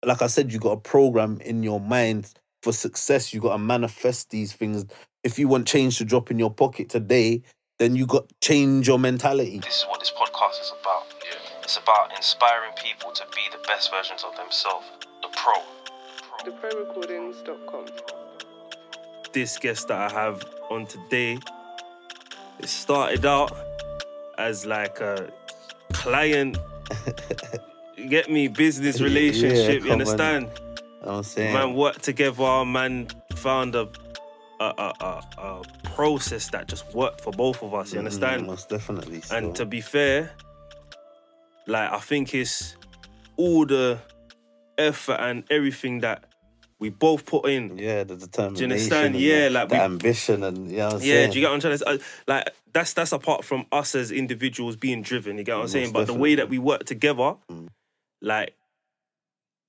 like I said, you got a program in your mind for success. You got to manifest these things. If you want change to drop in your pocket today, then you got to change your mentality. This is what this podcast is about. Yeah. It's about inspiring people to be the best versions of themselves. The Pro. DaproRecordings.com. This guest that I have on today, it started out as like a client, you get me, business relationship, you understand? I'm saying. Man worked together, man found a process that just worked for both of us, you understand? Most definitely. So. And to be fair, like I think it's all the effort and everything that we both put in. Yeah, the determination. Do you understand? Yeah, like the ambition and, you know what I'm saying? Yeah, do you get what I'm trying to say? Like, that's apart from us as individuals being driven, you get what I'm saying? But the way that we work together, like,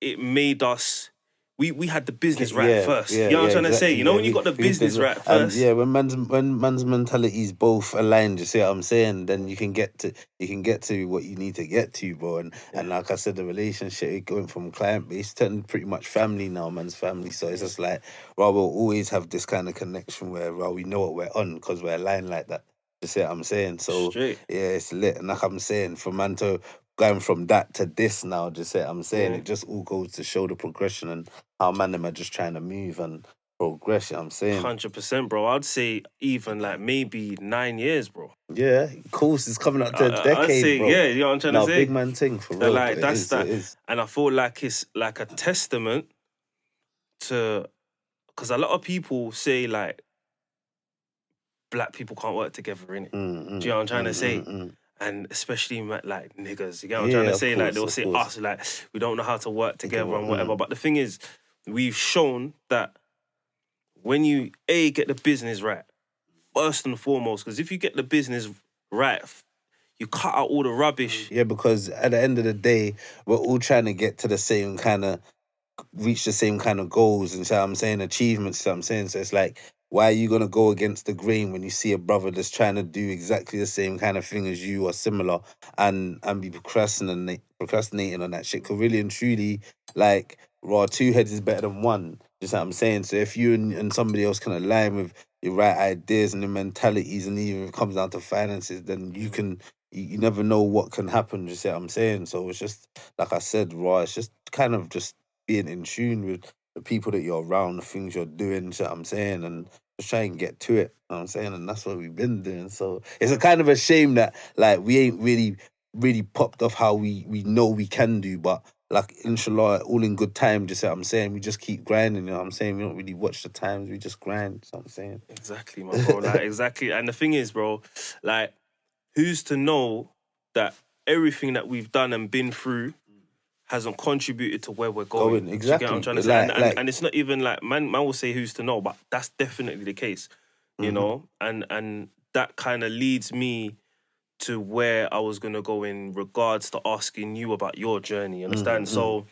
it made us... We had the business right first. You know what I'm trying to say? You know when you got the business right first? When man's mentality is both aligned, you see what I'm saying? Then you can get to what you need to get to, bro. And like I said, the relationship, it going from client base to pretty much family now, man's family. So it's just like, well, we'll always have this kind of connection where, well, we know what we're on because we're aligned like that. You see what I'm saying? So straight. Yeah, it's lit. And like I'm saying, for man to going from that to this now, just say I'm saying, it just all goes to show the progression and how man them are just trying to move and progress, I'm saying. 100%, bro. I'd say even like maybe 9 years, bro. Yeah, of course, it's coming up to a decade, I'd say, bro. Yeah, you know what I'm trying to say? Big man thing, for real. Like, that's that. It is. And I feel like it's like a testament to... Because a lot of people say, like, black people can't work together, innit? Do you know what I'm trying to say? And especially like niggas, you know what I'm trying to say? Like they'll say us, like we don't know how to work together and whatever. But the thing is, we've shown that when you get the business right, first and foremost, because if you get the business right, you cut out all the rubbish. Yeah, because at the end of the day, we're all trying to get to the same kind of, reach the same kind of goals and so I'm saying achievements, so I'm saying. So it's like, why are you going to go against the grain when you see a brother that's trying to do exactly the same kind of thing as you or similar and be procrastinating on that shit? Because really and truly, like, raw, two heads is better than one. Just what I'm saying. So if you and somebody else can align with your right ideas and the mentalities, and even if it comes down to finances, then you never know what can happen. Just what I'm saying. So it's just, like I said, raw, it's just kind of just being in tune with the people that you're around, the things you're doing, you know what I'm saying, and just try and get to it, you know what I'm saying, and that's what we've been doing. So it's a kind of a shame that, like, we ain't really popped off how we know we can do, but, like, inshallah, all in good time, just what I'm saying, we just keep grinding, you know what I'm saying, we don't really watch the times, we just grind, you know what I'm saying. Exactly, my bro, like, exactly. And the thing is, bro, like, who's to know that everything that we've done and been through hasn't contributed to where we're going. Exactly. You get what I'm trying to say? And it's not even like, man will say who's to know, but that's definitely the case, you know? And that kind of leads me to where I was going to go in regards to asking you about your journey, understand? So,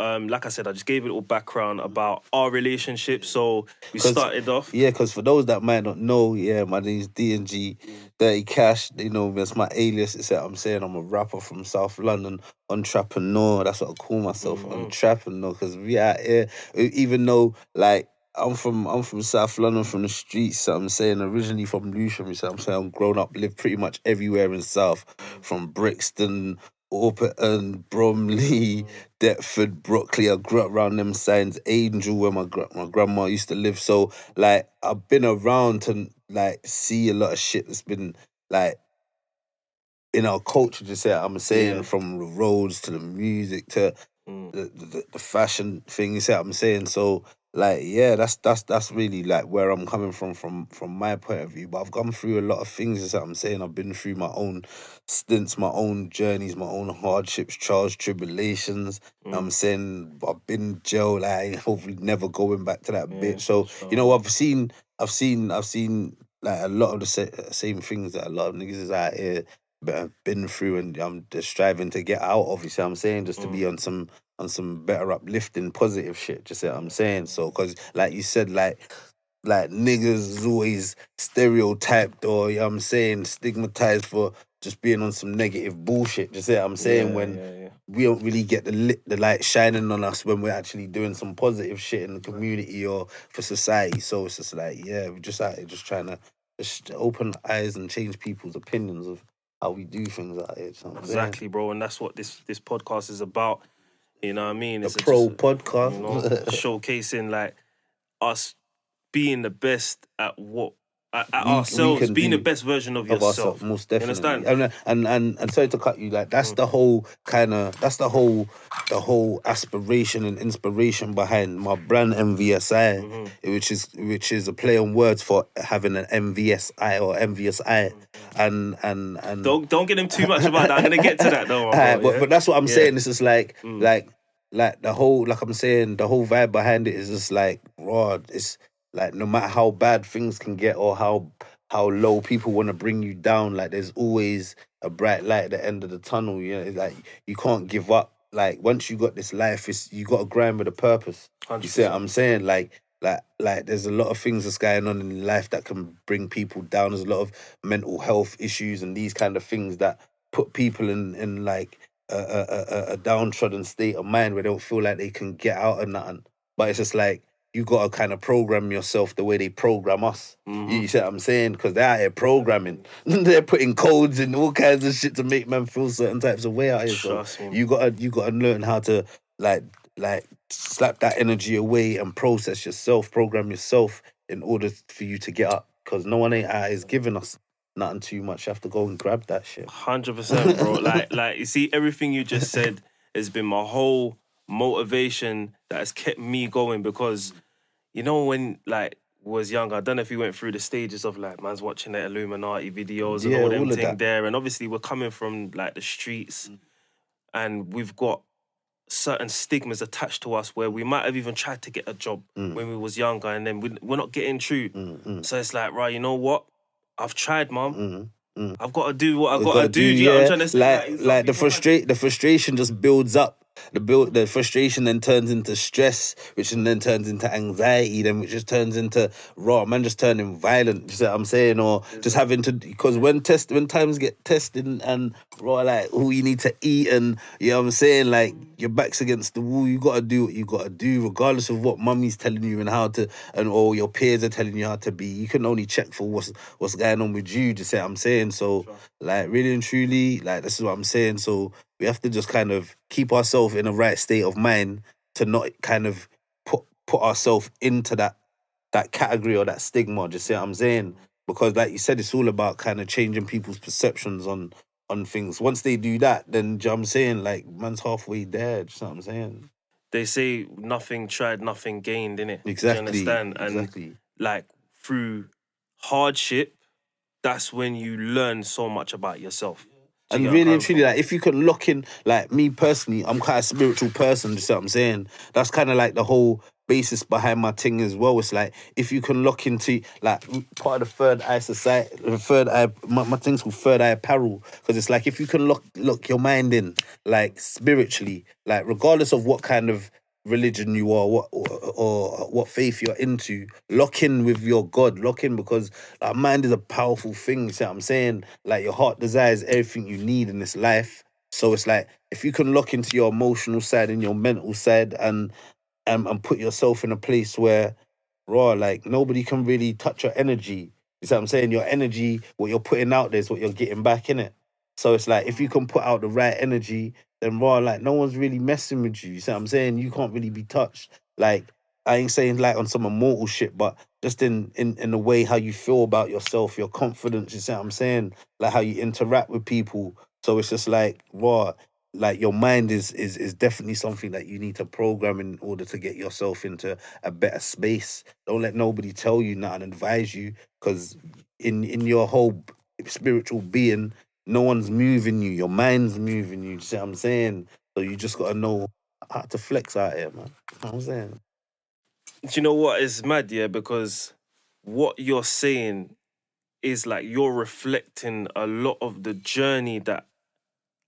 like I said, I just gave a little background about our relationship. So we started off. Yeah, because for those that might not know, my name's DnG, Dirty Cash. You know, that's my alias. It's what I'm saying. I'm a rapper from South London, entrepreneur. That's what I call myself, entrepreneur. Because we out here, even though, like, I'm from South London, from the streets, so I'm saying, originally from Lewisham, so I'm saying, I'm grown up, lived pretty much everywhere in South, from Brixton, Orpington, Bromley, Deptford, Brooklyn. I grew up around them signs, Angel, where my grandma used to live. So, like, I've been around to, like, see a lot of shit that's been, like, in our culture, just say I'm saying, from the roads to the music to the fashion thing, you see what I'm saying? So, like, yeah, that's really, like, where I'm coming from my point of view. But I've gone through a lot of things, you see what I'm saying? I've been through my own stints, my own journeys, my own hardships, trials, tribulations. I'm saying I've been in jail, like, hopefully never going back to that bit. So, you know, I've seen like a lot of the same things that a lot of niggas is out here but I've been through, and I'm just striving to get out of, you see what I'm saying, just to be on some better uplifting positive shit, just see what I'm saying. So, because like you said, like niggas is always stereotyped or, you know what I'm saying, stigmatized for just being on some negative bullshit. You see what I'm saying? When yeah. we don't really get the light shining on us when we're actually doing some positive shit in the community or for society. So it's just like, yeah, we're just out here just trying to just open eyes and change people's opinions of how we do things out here. You know what I'm saying? Exactly, bro. And that's what this podcast is about. You know what I mean? The It's pro just, podcast. you know, showcasing like us being the best at what at We ourselves, can being the do best version of of ourselves, yourself. most You definitely. understand? And sorry to cut you, like that's the whole the whole aspiration and inspiration behind my brand MVSI, which is a play on words for having an MVSI or envious eye. And Don't get him too much about that. I'm gonna get to that though, bro. but that's what I'm Yeah. saying. It's just like the whole, like I'm saying, the whole vibe behind it is just like raw. It's like no matter how bad things can get or how low people want to bring you down, like there's always a bright light at the end of the tunnel. You know, it's like you can't give up. Like once you got this life, you got to grind with a purpose. You see what 100%. I'm saying? Like there's a lot of things that's going on in life that can bring people down. There's a lot of mental health issues and these kind of things that put people in like a downtrodden state of mind where they don't feel like they can get out of nothing. But it's just like you gotta kind of program yourself the way they program us. You see what I'm saying? Because they're out here programming. They're putting codes and all kinds of shit to make man feel certain types of way out here. Trust So me. you gotta learn how to like slap that energy away and process yourself, program yourself in order for you to get up. Because no one ain't out is giving us nothing too much. You have to go and grab that shit. 100%, bro. like you see, everything you just said has been my whole motivation that has kept me going because, you know, when like was younger, I don't know if you went through the stages of like man's watching the Illuminati videos and Yeah, all them all of thing that. there, and obviously we're coming from like the streets, and we've got certain stigmas attached to us where we might have even tried to get a job when we was younger, and then we're not getting through. So it's like, right, you know what? I've tried, mum. I've got to do what I've got to do. Do you know what I'm trying to say? Like the frustration just builds up. The frustration then turns into stress, which then turns into anxiety, then which just turns into man just turning violent. You see what I'm saying? Or just having to, because when times get tested and like who you need to eat and you know what I'm saying, like your back's against the wall, you gotta do what you gotta do, regardless of what mummy's telling you and how to, and or your peers are telling you how to be. You can only check for what's going on with you. Do you see what I'm saying? So like really and truly, like this is what I'm saying. So we have to just kind of keep ourselves in a right state of mind to not kind of put ourselves into that category or that stigma. Just see what I'm saying? Because like you said, it's all about kind of changing people's perceptions on things. Once they do that, then do you know what I'm saying, like man's halfway there. Do you know what I'm saying? They say nothing tried, nothing gained, innit? Exactly. Do you understand? And Exactly. like through hardship, that's when you learn so much about yourself. Do you And get where I'm really coming and truly, from? like, if you can lock in, like, me personally, I'm quite a spiritual person, you see what I'm saying? That's kind of like the whole basis behind my thing as well. It's like, if you can lock into, like, part of the third eye society, the third eye, my thing's called third eye apparel, because it's like, if you can look your mind in, like, spiritually, like, regardless of what kind of religion you are, or what faith you're into, lock in with your God, lock in, because mind is a powerful thing. You see what I'm saying? Like your heart desires everything you need in this life. So it's like if you can lock into your emotional side and your mental side and put yourself in a place where like nobody can really touch your energy. You see what I'm saying? Your energy, what you're putting out there is what you're getting back in it. So it's like if you can put out the right energy, then like no one's really messing with you. You see what I'm saying? You can't really be touched. Like I ain't saying like on some immortal shit, but just in the way how you feel about yourself, your confidence. You see what I'm saying? Like how you interact with people. So it's just like like your mind is definitely something that you need to program in order to get yourself into a better space. Don't let nobody tell you nothing, advise you, because in your whole spiritual being, no one's moving you. Your mind's moving you. You see what I'm saying? So you just gotta know how to flex out here, man. You know what I'm saying? Do you know what is mad, yeah? Because what you're saying is like you're reflecting a lot of the journey that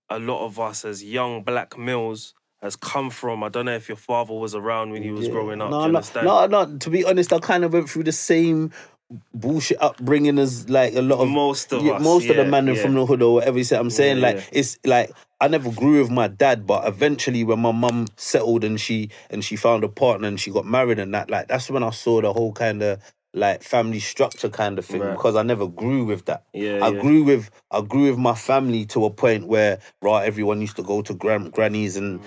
a lot of us as young black males has come from. I don't know if your father was around when you was growing up. Do you understand? No. To be honest, I kind of went through the same bullshit upbringing as like a lot of Most of us, most of the yeah, man yeah. from the hood or whatever you say. I'm saying Yeah, like yeah. it's like I never grew with my dad, but eventually when my mum settled and she found a partner and she got married and that, like that's when I saw the whole kind of like family structure kind of thing, Right. because I never grew with that. Yeah, I yeah. grew with my family to a point where everyone used to go to grannies and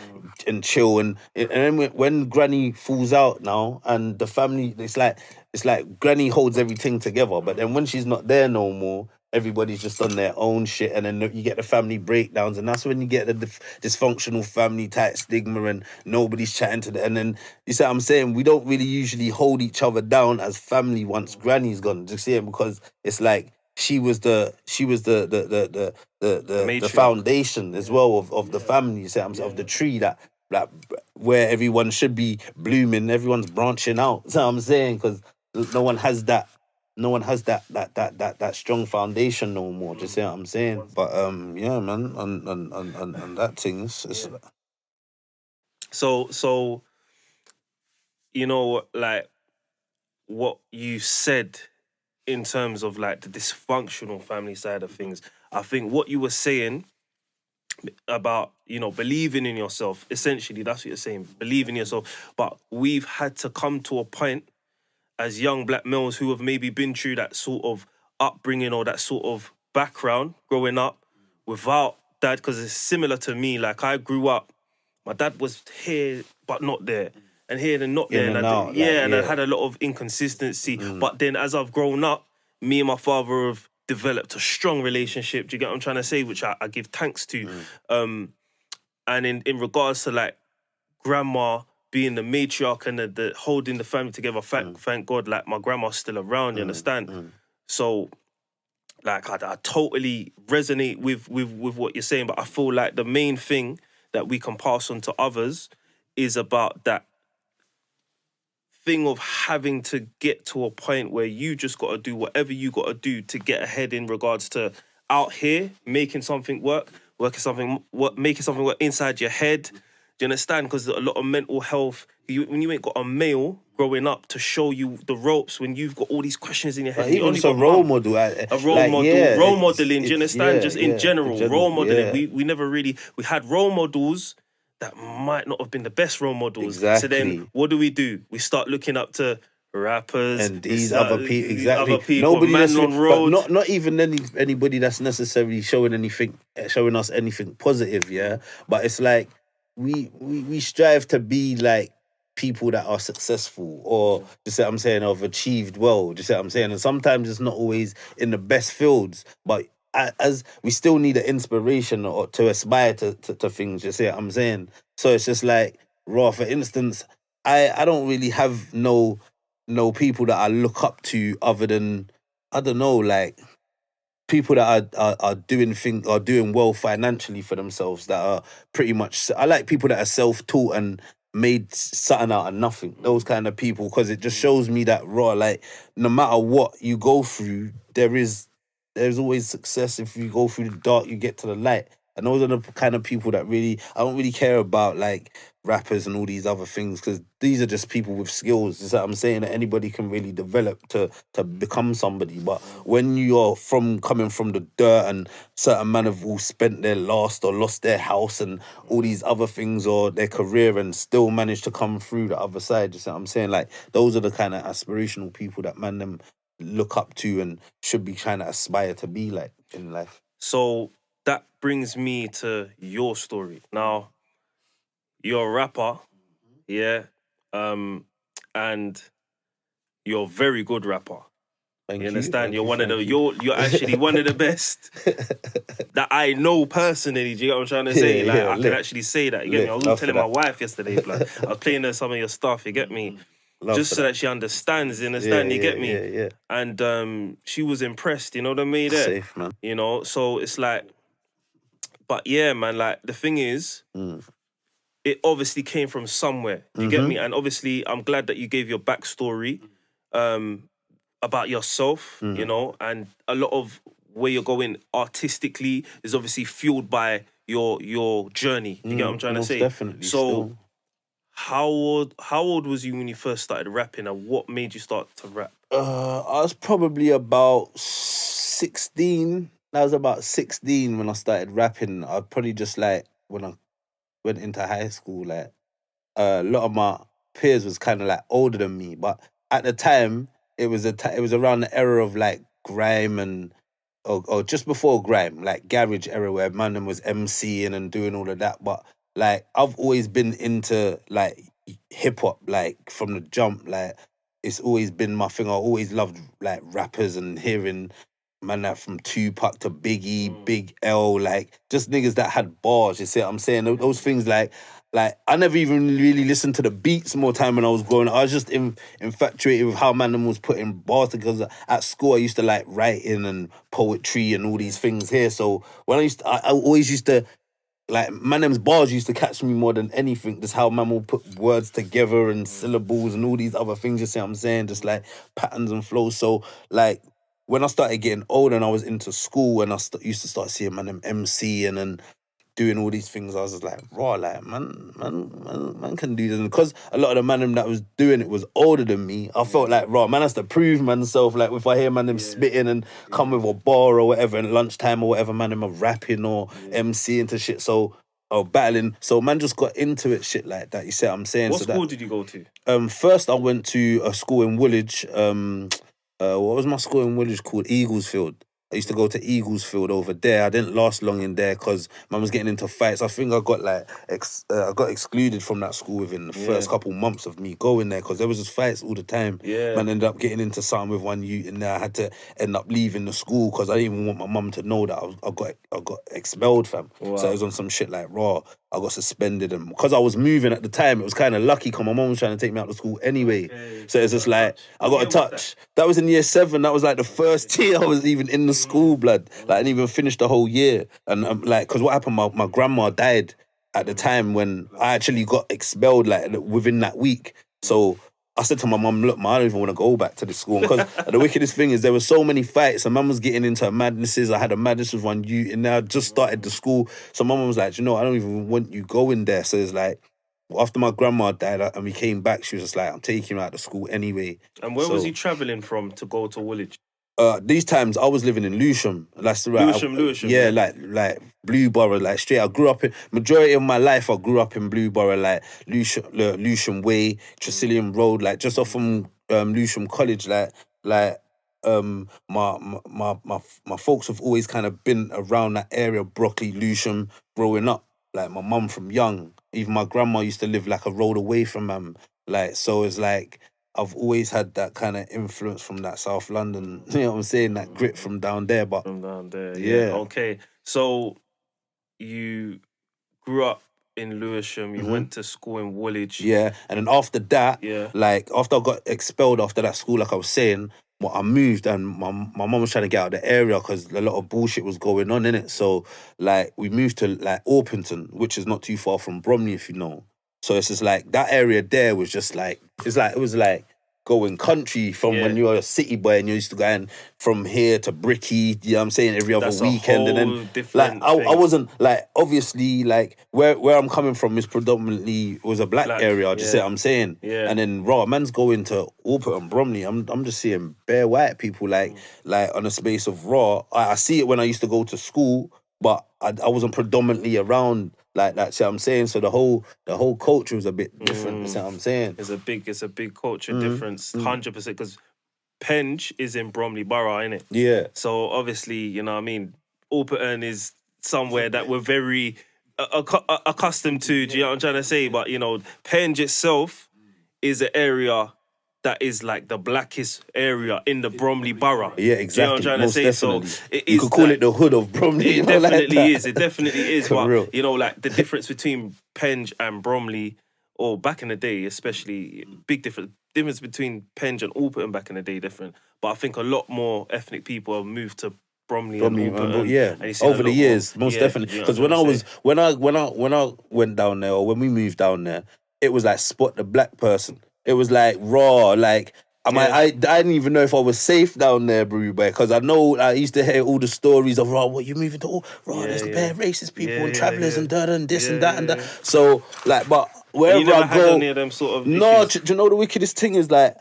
chill, and then when granny falls out now and the family, it's like granny holds everything together, but then when she's not there no more, everybody's just on their own shit, and then you get the family breakdowns, and that's when you get the dysfunctional family type stigma, and nobody's chatting to them. And then you see what I'm saying? We don't really usually hold each other down as family once granny's gone. Do you see it? Because it's like she was the the matriarch. foundation as well of the family. You see what I'm saying? Of the tree that where everyone should be blooming, everyone's branching out. So I'm saying, because no one has that. No one has that strong foundation no more. Do you see what I'm saying? But yeah, man, and that thing is So you know, like what you said in terms of like the dysfunctional family side of things. I think what you were saying about, you know, believing in yourself, essentially that's what you're saying, believe in yourself. But we've had to come to a point as young black males who have maybe been through that sort of upbringing or that sort of background growing up without dad, because it's similar to me. Like I grew up, my dad was here but not there, and here and not there, in and and out. Like, and I had a lot of inconsistency. But then as I've grown up, me and my father have developed a strong relationship. Do you get what I'm trying to say? Which I give thanks to. And in regards to like grandma being the matriarch and the holding the family together, thank God, like my grandma's still around, you understand? So like I totally resonate with what you're saying, but I feel like the main thing that we can pass on to others is about that thing of having to get to a point where you just got to do whatever you got to do to get ahead in regards to out here making something work, making something work inside your head. Do you understand? Because a lot of mental health, when you ain't got a male growing up to show you the ropes, when you've got all these questions in your head, But and you even only just a got role mum, model, a role like model, yeah, role modeling. Do you understand? Just in in general, role modeling. yeah. We never really we had role models that might not have been the best role models. So then Exactly. what do? We start looking up to rappers, And we these start other people, other exactly. people, Nobody man on necessarily, but road. not even anybody that's necessarily showing us anything positive. Yeah, but it's like we strive to be like people that are successful, or just what I'm saying, have achieved well. Just what I'm saying, and sometimes it's not always in the best fields, but as we still need an inspiration or to aspire to things. You see what I'm saying? So it's just like raw. For instance, I don't really have no people that I look up to other than, I don't know, like people that are doing well financially for themselves, that are pretty much, I like people that are self-taught and made something out of nothing. Those kind of people, because it just shows me that raw, like no matter what you go through, there's always success. If you go through the dark, you get to the light. And those are the kind of people that really, I don't really care about like rappers and all these other things, because these are just people with skills. Is that I'm saying, that anybody can really develop to become somebody. But when you're coming from the dirt, and certain men have all spent their last or lost their house and all these other things, or their career, and still managed to come through the other side, you see what I'm saying? Like those are the kind of aspirational people that man them look up to and should be trying to aspire to be like in life. So that brings me to your story. Now, you're a rapper, yeah, and you're a very good rapper. Thank You you. understand? Thank You're you. one of the Thank you. you're actually one of the best that I know personally. Do you get what I'm trying to say? Yeah, Like yeah, I can lit. actually say that. You get me? I Lit. was Love for telling my that. wife yesterday, blood. I was playing her some of your stuff. You get me? Love Just for so that. that she understands. You Yeah, understand? You yeah, get me? yeah, yeah. And she was impressed. You know what I mean? There. Safe, man. You know. So it's like, but yeah, man. Like the thing is, it obviously came from somewhere. Do you get me? And obviously, I'm glad that you gave your backstory about yourself, you know, and a lot of where you're going artistically is obviously fueled by your journey. You get what I'm trying to Most say? definitely So still. How old was you when you first started rapping, and what made you start to rap? I was probably about 16. I was about 16 when I started rapping. I probably just like when I went into high school, like a lot of my peers was kind of like older than me, but at the time it was it was around the era of like grime and or just before grime, like garage era where man them was MCing and doing all of that. But like I've always been into like hip hop, like from the jump. Like it's always been my thing. I always loved like rappers and hearing man that from Tupac to Biggie, Big L, like just niggas that had bars. You see what I'm saying? Those things like I never even really listened to the beats more time when I was growing up. I was just infatuated with how man them was putting bars together. At school, I used to like writing and poetry and all these things here. So when I always used to like man them's bars used to catch me more than anything. Just how man will put words together and syllables and all these other things. You see what I'm saying? Just like patterns and flows. So like when I started getting older and I was into school and I used to start seeing man them MC and doing all these things, I was just like, raw, like, man can do this. And because a lot of the man them that was doing it was older than me, I felt like, raw, man has to prove myself. Like, if I hear man them spitting and come with a bar or whatever, and lunchtime or whatever, man them are rapping or MCing to shit, or battling. So man just got into it, shit like that. You see what I'm saying? What so school did you go to? First I went to a school in Woolwich. What was my school in Woolwich called? Eaglesfield. I used to go to Eaglesfield over there. I didn't last long in there because man was getting into fights. I think I got like I got excluded from that school within the first couple months of me going there because there was just fights all the time. Yeah. Man ended up getting into something with one youth in there. I had to end up leaving the school because I didn't even want my mum to know that I got expelled, fam. Wow. So it was on some shit like raw. I got suspended, and because I was moving at the time, it was kind of lucky because my mum was trying to take me out of school anyway. Okay. So it's just like I got a What year was touch. That was in year 7. That was like the first year I was even in the school, blood. Like I didn't even finish the whole year. And like, because what happened? My grandma died at the time when I actually got expelled. Like within that week. So I said to my mum, look, man, I don't even want to go back to the school. Because the wickedest thing is there were so many fights and mum was getting into madnesses. I had a madness with one youth and now I just started the school. So my mum was like, you know, I don't even want you going there. So it's like, after my grandma died and we came back, she was just like, I'm taking you out of school anyway. And where was you travelling from to go to Woolwich? These times I was living in Lewisham. That's right. Lewisham. Yeah, like Blueborough, like straight. I grew up in majority of my life. I grew up in Blueborough, like Lewisham Way, Tresillian Road, like just off from Lewisham College, my folks have always kind of been around that area, Brockley, Lewisham, growing up. Like my mum from young, even my grandma used to live like a road away from like so it's like. I've always had that kind of influence from that South London, you know what I'm saying, that grit from down there. But From down there, yeah. Okay, so you grew up in Lewisham, you went to school in Woolwich. Yeah, and then after that, Yeah. like after I got expelled after that school, like I was saying, well, I moved and my mum was trying to get out of the area because a lot of bullshit was going on in it. So like we moved to like Orpington, which is not too far from Bromley, if you know. So it's just like that area there was just like it was like going country from when you were a city boy and you used to go in from here to Bricky, you know what I'm saying, every other weekend. And then like I wasn't like obviously like where I'm coming from is predominantly was a black area, just say what I'm saying. Yeah. And then raw man's going to Alpert and Bromley. I'm just seeing bare white people like on a space of raw. I see it when I used to go to school, but I wasn't predominantly around like that. See what I'm saying? So the whole culture was a bit different. You see what I'm saying? It's a big culture difference, 100%. Because Penge is in Bromley Borough, innit? Yeah. So obviously, you know what I mean, Alperton is somewhere that we're very accustomed to. Do you know what I'm trying to say? But you know, Penge itself is an area that is like the blackest area in the Bromley Borough. Yeah, exactly. Do you know what I'm trying Most to say? definitely. So it you is could call it the hood of Bromley. It definitely is. It definitely is. But real. you know, like the difference between Penge and Bromley, or back in the day, especially big difference between Penge and Alperton back in the day, different. But I think a lot more ethnic people have moved to Bromley and Alperton. Yeah, and you see over the years, most definitely. You know Because when I went down there, or when we moved down there, it was like spot the black person. It was like raw, like I didn't even know if I was safe down there, bro, because I know I used to hear all the stories of what you moving to, there's bare racist people and travellers and this and that and that. So like, but wherever you never I had go, any of them sort of no. issues? Do you know the wickedest thing is like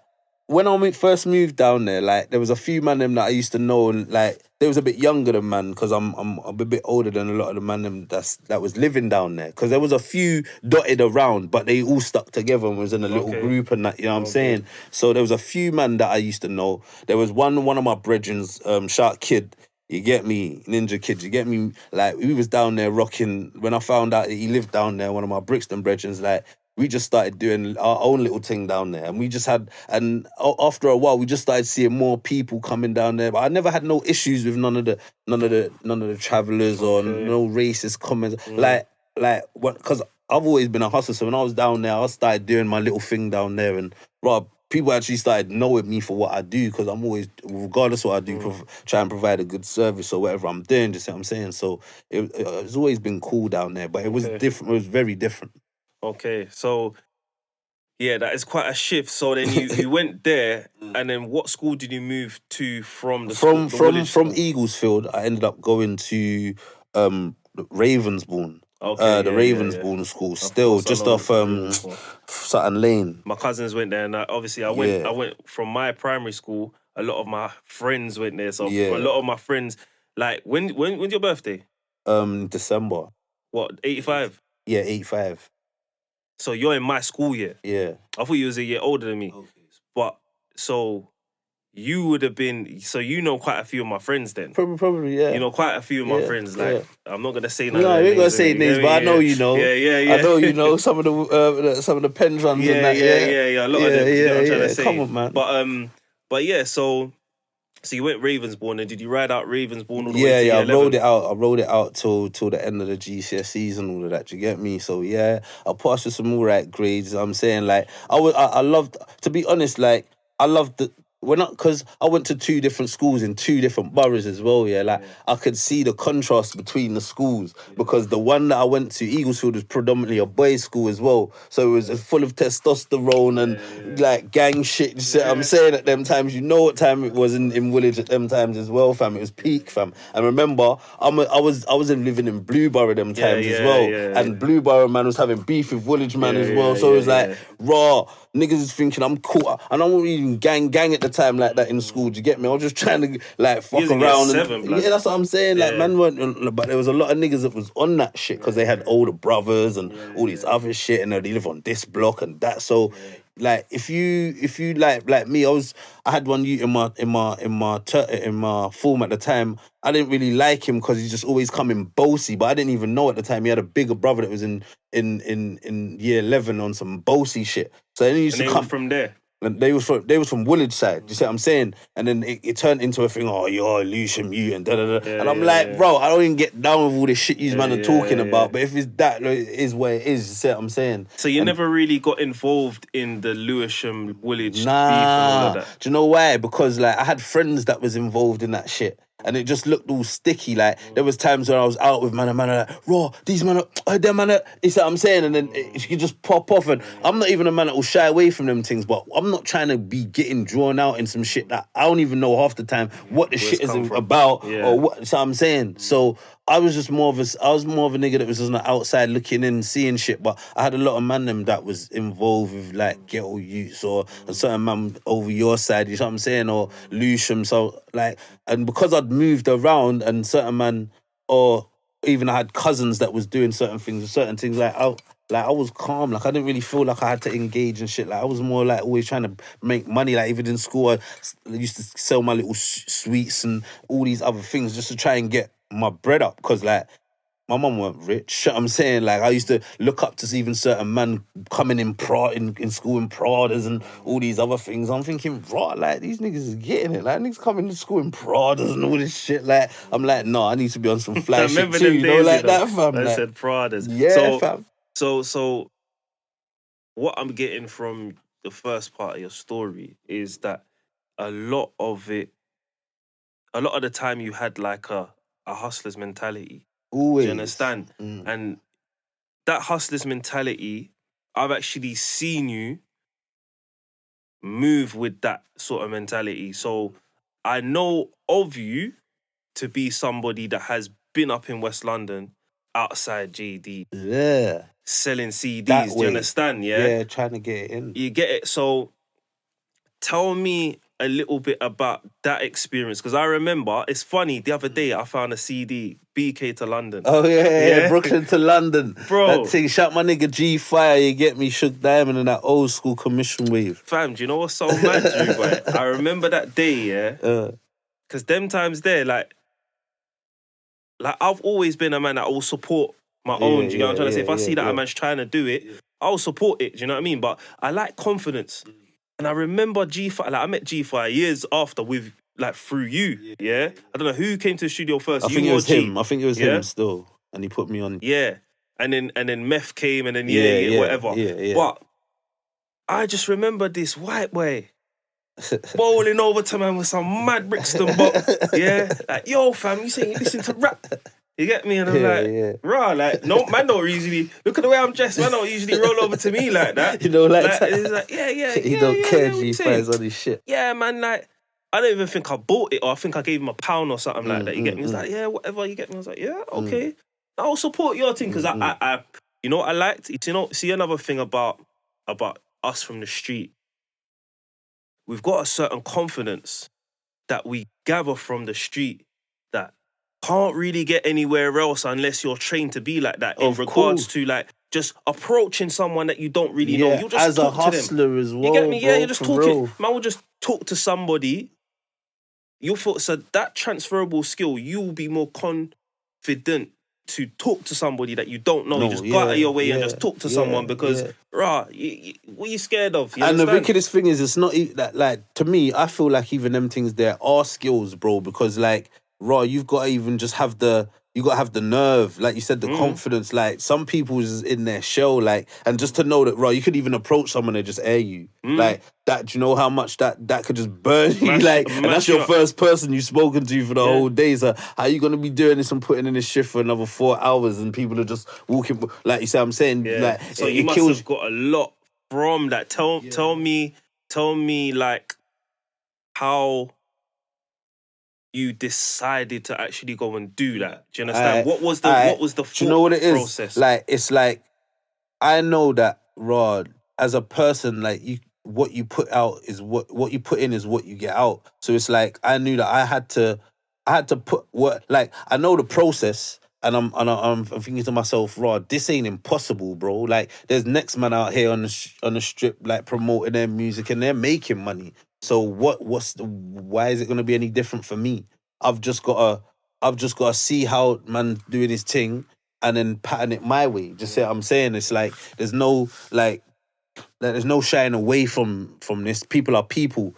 when I first moved down there, like there was a few man them that I used to know, and like they was a bit younger than man because I'm a bit older than a lot of the man them that was living down there. Because there was a few dotted around, but they all stuck together and was in a little Okay. group and that. You know what I'm Okay. saying? So there was a few man that I used to know. There was one of my brethrens, Shark Kid. You get me, Ninja Kid. You get me. Like we was down there rocking. When I found out that he lived down there, one of my Brixton brethrens, like we just started doing our own little thing down there, and we just had. And after a while, we just started seeing more people coming down there. But I never had no issues with none of the travelers or Okay. no racist comments. Like what? Because I've always been a hustler. So when I was down there, I started doing my little thing down there, and people actually started knowing me for what I do because I'm always, regardless of what I do, try and provide a good service or whatever I'm doing. Just see what I'm saying. So it's always been cool down there, but it was Okay. different. It was very different. Okay, so yeah, that is quite a shift. So then you went there, and then what school did you move to from the school? The Woolwich From school? Eaglesfield, I ended up going to Ravensbourne. Okay, The yeah. Ravensbourne school, Of still course, I just know off Ravensbourne. Sutton Lane. My cousins went there, and obviously I Yeah. went from my primary school. A lot of my friends went there, so Yeah. a lot of my friends, like when's your birthday? December. What, 85? Yeah, 85. So you're in my school year. Yeah. I thought you was a year older than me. But so you would have been, so you know quite a few of my friends then. Probably, yeah. You know quite a few of my friends. Like I'm not gonna say none of No, their you ain't gonna names, say innit? names, You but get I me? know you know. Yeah. I know you know some of the pen runs and that. Yeah. A lot of them. You know what I'm trying to say. Come on, man. But yeah. So you went Ravensbourne, and did you ride out Ravensbourne all the way to Yeah, year I 11? rode it out till the end of the GCSEs and all of that. Do you get me? So yeah, I passed with some alright grades. I'm saying like I loved, to be honest, like I loved the because I went to two different schools in two different boroughs as well. Yeah, like I could see the contrast between the schools because the one that I went to, Eaglesfield, was predominantly a boys' school as well. So it was full of testosterone and like gang shit. You see what I'm saying? At them times, you know what time it was in Woolwich at them times as well, fam. It was peak, fam. And remember, I was living in Blueborough them times as well, and Blueborough man was having beef with Woolwich man as well. So it was like raw. Niggas is thinking I'm cool, and I wasn't even gang at the time like that in school. Do you get me? I was just trying to like fuck around. Yeah, that's what I'm saying. Like man weren't, but there was a lot of niggas that was on that shit because they had older brothers and all these other shit, and they live on this block and that. So like if you like me, I had one youth in my form at the time. I didn't really like him because he's just always coming bossy, but I didn't even know at the time he had a bigger brother that was in year 11 on some bossy shit. So then he used to come from there. And they was from Woolwich side. You see what I'm saying? And then it turned into a thing. Oh, you're Lewisham, you and da da da. And I'm like, bro, I don't even get down with all this shit you man are talking about. But if it's that, like, it is what it is. You see what I'm saying? So you never really got involved in the Lewisham Woolwich beef and all Nah. of that. Do you know why? Because like I had friends that was involved in that shit. And it just looked all sticky. Like there was times where I was out with man like, raw, these man are them man are, you see what I'm saying? And then it could just pop off. And I'm not even a man that will shy away from them things, but I'm not trying to be getting drawn out in some shit that I don't even know half the time what the shit is about or what. So I'm saying. So I was more of a nigga that was just on the outside looking in, seeing shit. But I had a lot of man them that was involved with like ghetto youths or a certain man over your side, you know what I'm saying, or Lewisham. So like, and because I'd moved around and certain man, or even I had cousins that was doing certain things, like I was calm. Like I didn't really feel like I had to engage in shit. Like I was more like always trying to make money. Like even in school, I used to sell my little sweets and all these other things just to try and get my bread up. Because like my mum weren't rich. You know what I'm saying? Like I used to look up to even certain man coming in school in Pradas and all these other things. I'm thinking, right, like these niggas is getting it. Like niggas coming to school in Pradas and all this shit. Like I'm like, no, I need to be on some fly shit too. You know, like that, fam. I like, said Pradas. Yeah, fam. So what I'm getting from the first part of your story is that a lot of the time you had like a hustler's mentality. Always. Do you understand? And that hustler's mentality, I've actually seen you move with that sort of mentality. So I know of you to be somebody that has been up in West London outside JD. Yeah. selling CDs. That Do way. you understand? Yeah, trying to get it in. You get it. So tell me a little bit about that experience, because I remember, it's funny, the other day I found a CD, BK to London. Oh yeah, Brooklyn to London. Bro. That thing, shout my nigga G Fire, you get me, Shook Diamond and that old school commission wave. Fam, do you know what's so mad, Drew, boy? I remember that day, yeah? Because them times there, like I've always been a man that will support my own, do you know what I'm trying to say? If I see that a man's trying to do it, I'll support it, do you know what I mean? But I like confidence. And I remember G5, like I met G5 years after with, like, through you, yeah? I don't know who came to the studio first. I think it was him. I think it was him still. And he put me on. Yeah. And then Meth came and then whatever. Yeah. But I just remember this white boy bowling over to man with some mad Brixton bop. Yeah. Like, yo, fam, you saying you listen to rap? You get me? And I'm rah, like, no, man don't usually, look at the way I'm dressed, man don't usually roll over to me like that. You know, like it's like, yeah. He don't care, G5's on his shit. Yeah, man, like, I don't even think I bought it, or I think I gave him £1 or something like that. You get me? He was like, yeah, whatever, you get me? I was like, yeah, okay. I'll support your thing, because I, you know what I liked? You know, see another thing about us from the street. We've got a certain confidence that we gather from the street that can't really get anywhere else unless you're trained to be like that. In regards to, like, just approaching someone that you don't really know. You just as talk a hustler to them. as well. You get me? Bro, you're just talking. Man will just talk to somebody. You'll feel, so that transferable skill, you will be more confident to talk to somebody that you don't know. You just go out of your way and just talk to someone because, what are you scared of? You and understand? the wickedest thing is, it's not that, like, to me, I feel like even them things there are skills, bro, because, like, you've got to even just have the nerve, like you said, the confidence. Like, some people is in their shell, like, and just to know that, you could even approach someone and just air you. Like, that, do you know how much that could just burn you? Like, and that's your first person you've spoken to for the whole day. So how you going to be doing this and putting in this shift for another 4 hours and people are just walking, like you say, I'm saying, like, so you must have got a lot from that. Tell me, like, how you decided to actually go and do that. Do you understand? What was the do you know what it is? Process? Like, it's like, I know that, as a person, like, what you put out is what you put in is what you get out. So it's like, I knew that I had to put what, like, I know the process. And I'm thinking to myself, this ain't impossible, bro. Like, there's next man out here on the strip, like, promoting their music and they're making money. So why is it gonna be any different for me? I've just gotta see how man doing his thing and then pattern it my way. Just say what I'm saying. It's like there's no there's no shying away from this. People are people.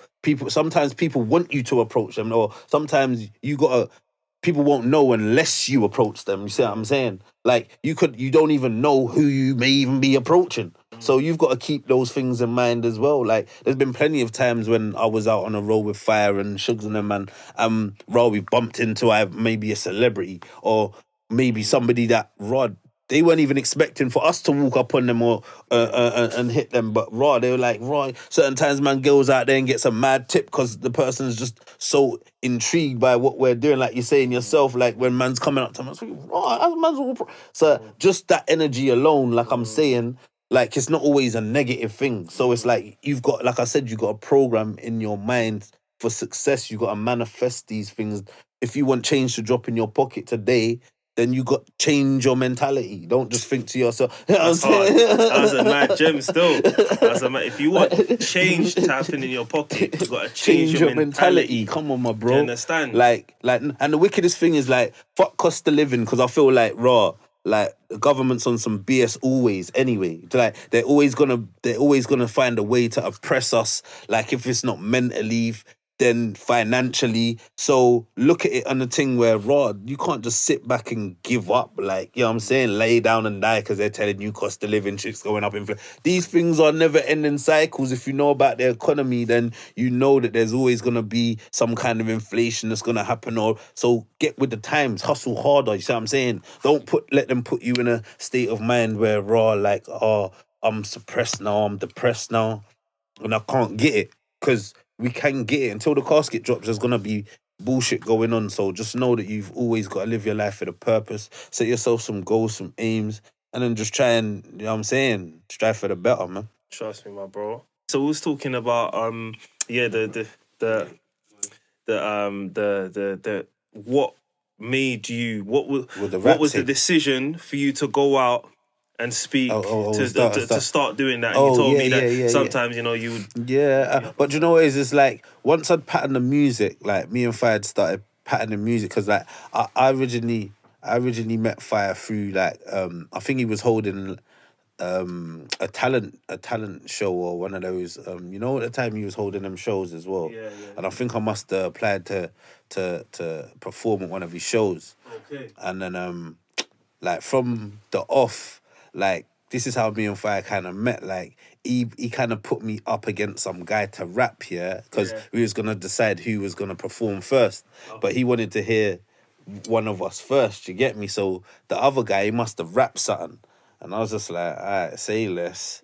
Sometimes people want you to approach them, or sometimes people won't know unless you approach them. You see what I'm saying? Like, you don't even know who you may even be approaching. So you've got to keep those things in mind as well. Like, there's been plenty of times when I was out on a road with Fire and Shugs and them, and we bumped into maybe a celebrity or maybe somebody that they weren't even expecting for us to walk up on them or and hit them, but they were like, certain times man goes out there and gets a mad tip because the person's just so intrigued by what we're doing. Like you're saying yourself, like when man's coming up to man, so just that energy alone, like I'm saying, like, it's not always a negative thing. So it's like, you've got, like I said, you've got a program in your mind for success. You've got to manifest these things. If you want change to drop in your pocket today, then you got to change your mentality. Don't just think to yourself. You know what I'm saying? That was a mad gem still. If you want change to happen in your pocket, you got to change your mentality. Come on, my bro. Do you understand? Like, and the wickedest thing is, like, fuck cost of living, because I feel like, like, the government's on some BS always anyway. Like, they're always gonna find a way to oppress us. Like, if it's not mentally, then financially. So look at it on the thing where, you can't just sit back and give up. Like, you know what I'm saying? Lay down and die because they're telling you cost of living shit's going up. These things are never ending cycles. If you know about the economy, then you know that there's always going to be some kind of inflation that's going to happen. So get with the times, hustle harder. You see what I'm saying? Don't let them put you in a state of mind where, like, I'm suppressed now, I'm depressed now, and I can't get it. Because we can get it. Until the casket drops, there's going to be bullshit going on. So just know that you've always got to live your life with a purpose. Set yourself some goals, some aims, and then just try and, you know what I'm saying, strive for the better, man. Trust me, my bro. So we was talking about the what made you With the what rap was the thing. decision for you to go out and speak to start doing that? And you Oh, told yeah, me that yeah, yeah, yeah. sometimes, you know, you would Yeah, but you know what it is? It's like once I'd patterned the music, like me and Fire started patterning the music because like I originally met Fire through like I think he was holding a talent show or one of those you know at the time he was holding them shows as well. Yeah. And I think I must have applied to perform at one of his shows. Okay. And then like from the off, like this is how me and Fire kind of met. Like he kind of put me up against some guy to rap here because we was gonna decide who was gonna perform first. But he wanted to hear one of us first. You get me? So the other guy he must have rapped something, and I was just like, all right, say less.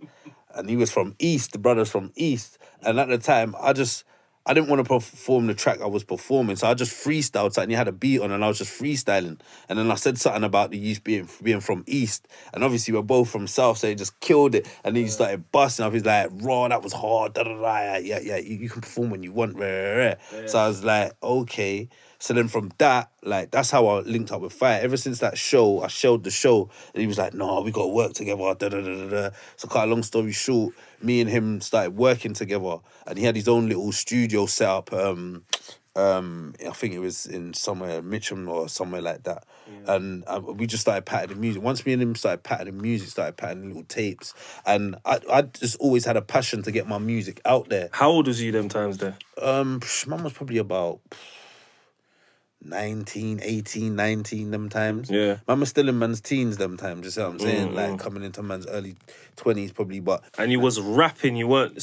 And he was from East. The brother's from East, and at the time I didn't want to perform the track I was performing, so I just freestyled something. He had a beat on, and I was just freestyling. And then I said something about the youth being from East, and obviously we're both from South, so he just killed it. And then he started busting up. He's like, "Raw, that was hard. Da da da. Yeah. You can perform when you want." Rah. So I was like, okay. So then from that, like that's how I linked up with Fire. Ever since that show, I showed the show, and he was like, "No, we got to work together." Da da da da da. So cut a long story short, me and him started working together, and he had his own little studio set up. I think it was in somewhere Mitcham or somewhere like that, and we just started patting the music. Once me and him started patting the music, started patting little tapes, and I just always had a passion to get my music out there. How old was you them times there? Mum was probably about 19, 18, 19 them times. Yeah. Man was still in man's teens them times, you see what I'm saying? Like coming into man's early 20s probably, but And you was rapping, you weren't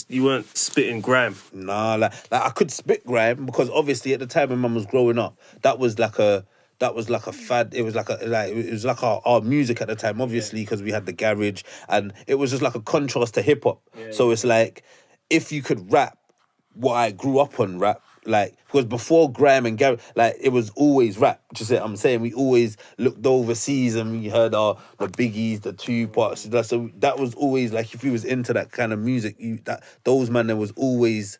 spitting grime. nah, like I could spit grime because obviously at the time when man was growing up, that was like a fad. It was like our music at the time, obviously, because we had the garage, and it was just like a contrast to hip hop. So it's like if you could rap what I grew up on rap, like because before grime and garage, like it was always rap. Just what I'm saying, we always looked overseas and we heard the Biggies, the Tupacs. So that was always like if you was into that kind of music, those man there was always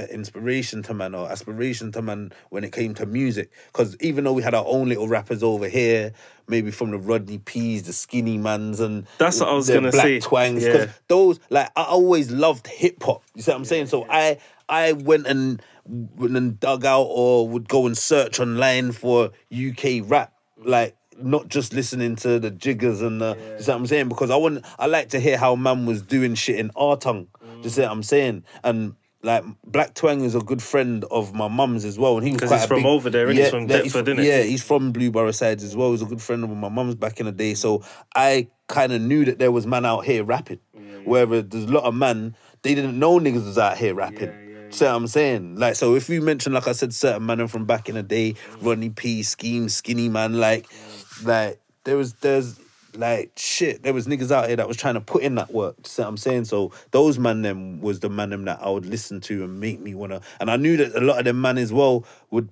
inspiration to man or aspiration to man when it came to music. Because even though we had our own little rappers over here, maybe from the Rodney P's, the Skinny Mans, and That's what I was the gonna Black say. Twangs, Yeah. because those like I always loved hip hop. You see what I'm saying? So I went and dug out or would go and search online for UK rap, like not just listening to the jiggers and the, you see what I'm saying? Because I like to hear how man was doing shit in our tongue. You see what I'm saying? And like Black Twang is a good friend of my mum's as well, and he was 'Cause quite he's a from big, over there, innit? He's from Deptford, innit? Yeah, he's from Blueborough sides as well. He's a good friend of my mum's back in the day, so I kind of knew that there was man out here rapping. Whereas there's a lot of man, they didn't know niggas was out here rapping. See what I'm saying? Like, so if you mention, like I said, certain man from back in the day, Rodney P, Scheme, Skinny Man, like there's like shit, there was niggas out here that was trying to put in that work. See what I'm saying? So those man them was the man them that I would listen to and make me wanna, and I knew that a lot of them man as well would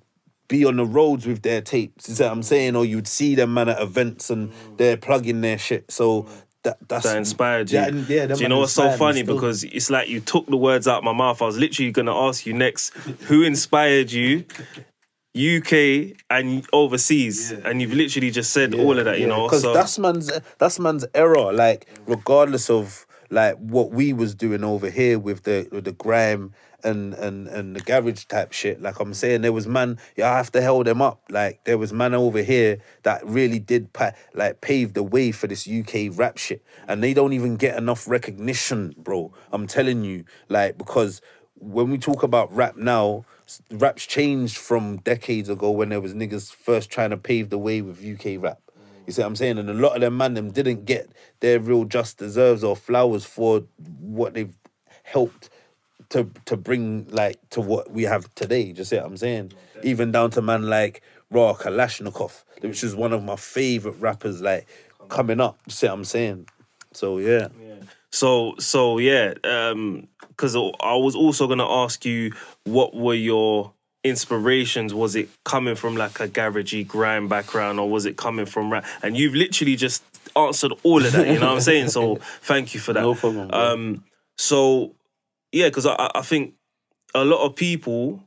be on the roads with their tapes. You see what I'm saying? Or you'd see them man at events and they're plugging their shit. So that inspired you. Yeah, Do you know what's so funny? Because it's like you took the words out of my mouth. I was literally going to ask you next, who inspired you, UK and overseas? And you've literally just said all of that, you know? Because So that's man's error. Like, regardless of like what we was doing over here with the grime and the garage type shit, like I'm saying, there was man, I have to hold them up. Like, there was man over here that really did pave the way for this UK rap shit, and they don't even get enough recognition, bro. I'm telling you, like, because when we talk about rap now, rap's changed from decades ago when there was niggas first trying to pave the way with UK rap. You see what I'm saying? And a lot of them man them didn't get their real just deserves or flowers for what they've helped to bring, like, to what we have today. Do you see what I'm saying? Even down to man like Raw Kalashnikov, which is one of my favourite rappers, like, coming up. You see what I'm saying? So yeah. So yeah, because I was also gonna ask you, what were your inspirations? Was it coming from like a garagey grime background, or was it coming from rap? And you've literally just answered all of that, you know what I'm saying? So thank you for that. No problem, bro. So yeah, because I think a lot of people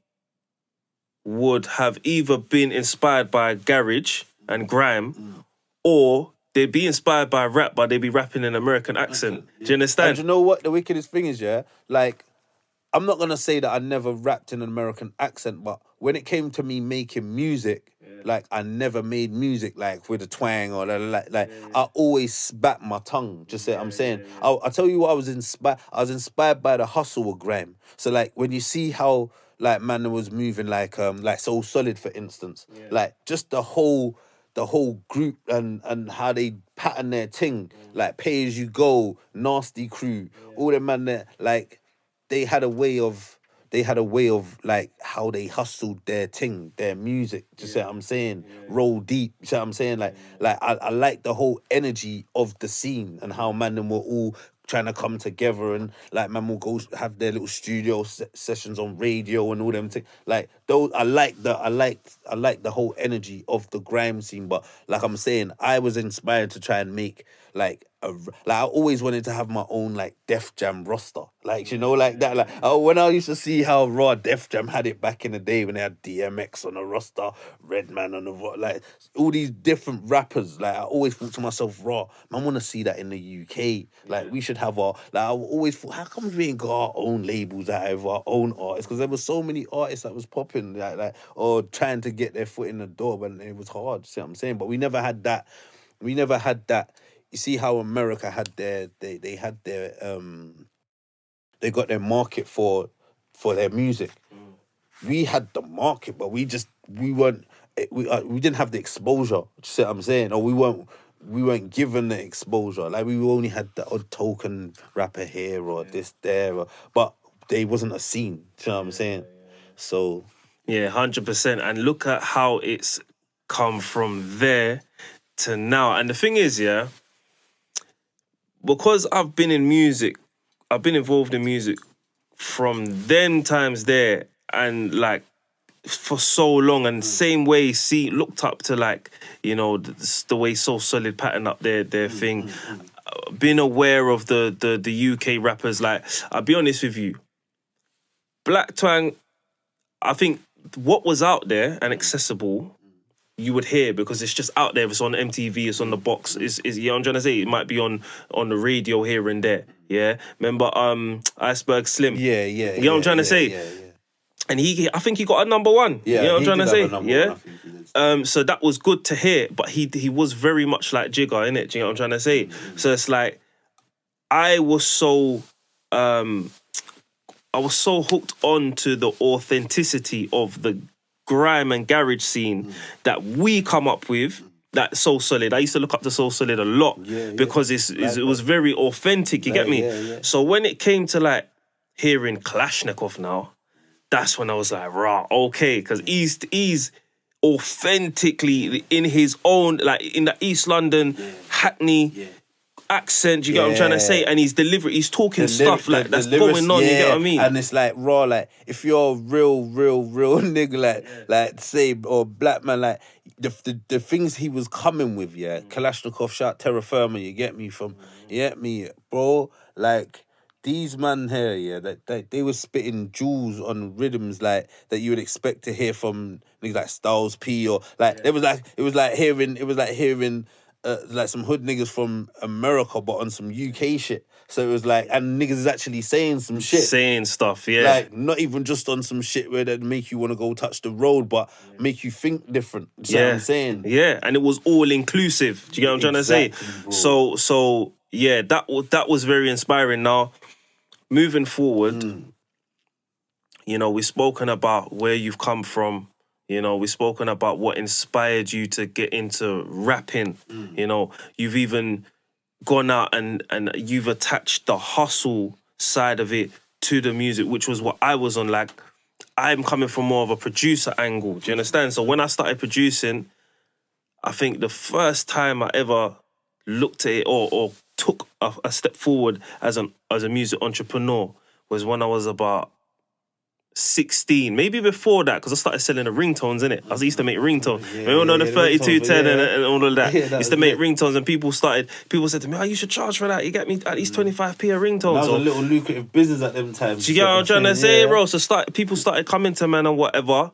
would have either been inspired by garage and grime, or they'd be inspired by rap, but they'd be rapping in an American accent. Do you understand? And you know what the wickedest thing is, yeah? Like, I'm not gonna say that I never rapped in an American accent, but when it came to me making music, like I never made music like with a twang or I always spat my tongue. Just say what I'm saying. I'll tell you what I was inspired. I was inspired by the hustle of grime. So like when you see how like man was moving like So Solid for instance, like just the whole group and how they pattern their thing, like Pay As You Go, Nasty Crew, all them man there, like they had a way of like how they hustled their thing, their music. Do you see what I'm saying? Roll deep. You see what I'm saying? Like I like the whole energy of the scene and how man them were all trying to come together and like man will go have their little studio sessions on radio and all them things. Like those, I like the whole energy of the grime scene. But like I'm saying, I was inspired to try and make like I always wanted to have my own like Def Jam roster, like you know, like that. Like when I used to see how raw Def Jam had it back in the day when they had DMX on the roster, Redman on the like all these different rappers. Like I always thought to myself, raw, man, want to see that in the UK. Like we should have our like I always thought, how come we ain't got our own labels out of our own artists? Because there were so many artists that was popping like or trying to get their foot in the door, but it was hard. See what I'm saying? But we never had that. We never had that. You see how America had they got their market for their music. We had the market, but we weren't we didn't have the exposure. You see what I'm saying? Or we weren't given the exposure. Like we only had the odd token rapper here or this there, but they wasn't a scene. You know what I'm saying? So 100%. And look at how it's come from there to now. And the thing is, because I've been in music, I've been involved in music from them times there and like for so long, and same way looked up to like, you know, the way So Solid pattern up their thing. Been aware of the UK rappers. Like, I'll be honest with you, Black Twang, I think what was out there and accessible, you would hear because it's just out there. It's on MTV, it's on the box. Is you know what I'm trying to say? It might be on the radio here and there. Yeah. Remember Iceberg Slim? Yeah. You know what I'm trying to say? Yeah. And I think he got a number one. Yeah, you know what I'm trying to say? Yeah. So that was good to hear, but he was very much like Jigger, innit? Do you know what I'm trying to say? So it's like I was so hooked on to the authenticity of the grime and garage scene that we come up with. That So Solid. I used to look up to So Solid a lot because it was very authentic. You get me? Yeah. So when it came to like hearing Kalashnikov now, that's when I was like, rah, okay, because he's authentically in his own, like in the East London Hackney accent, you get what I'm trying to say? And he's talking stuff like that's going on, you get what I mean? And it's like raw, like if you're a real nigga, like say, or black man, like the things he was coming with, Kalashnikov, shout Terra Firma, you get me, bro, like these man here, that they were spitting jewels on rhythms like that you would expect to hear from niggas like Styles P or like it was like hearing like some hood niggas from America but on some UK shit. So it was like, and niggas is actually saying some shit. Saying stuff, yeah. Like not even just on some shit where that make you want to go touch the road, but make you think different. You know what I'm saying? Yeah, and it was all inclusive. Do you get what I'm trying to say? Bro. So yeah, that was very inspiring. Now, moving forward, you know, we've spoken about where you've come from. You know, we've spoken about what inspired you to get into rapping. You know, you've even gone out and you've attached the hustle side of it to the music, which was what I was on. Like, I'm coming from more of a producer angle. Do you understand? So when I started producing, I think the first time I ever looked at it or took a step forward as a music entrepreneur was when I was about 16, maybe before that, because I started selling the ringtones, innit? I used to make ringtones. Yeah, Remember all the the 3210 ringtones, and all of that? Yeah, that Used to was make it. ringtones, and people said to me, oh, you should charge for that. You get me at least 25p a ringtone. That was So, a little lucrative business at them times. do you get what I'm trying to say, Yeah. bro? So people started coming to man and whatever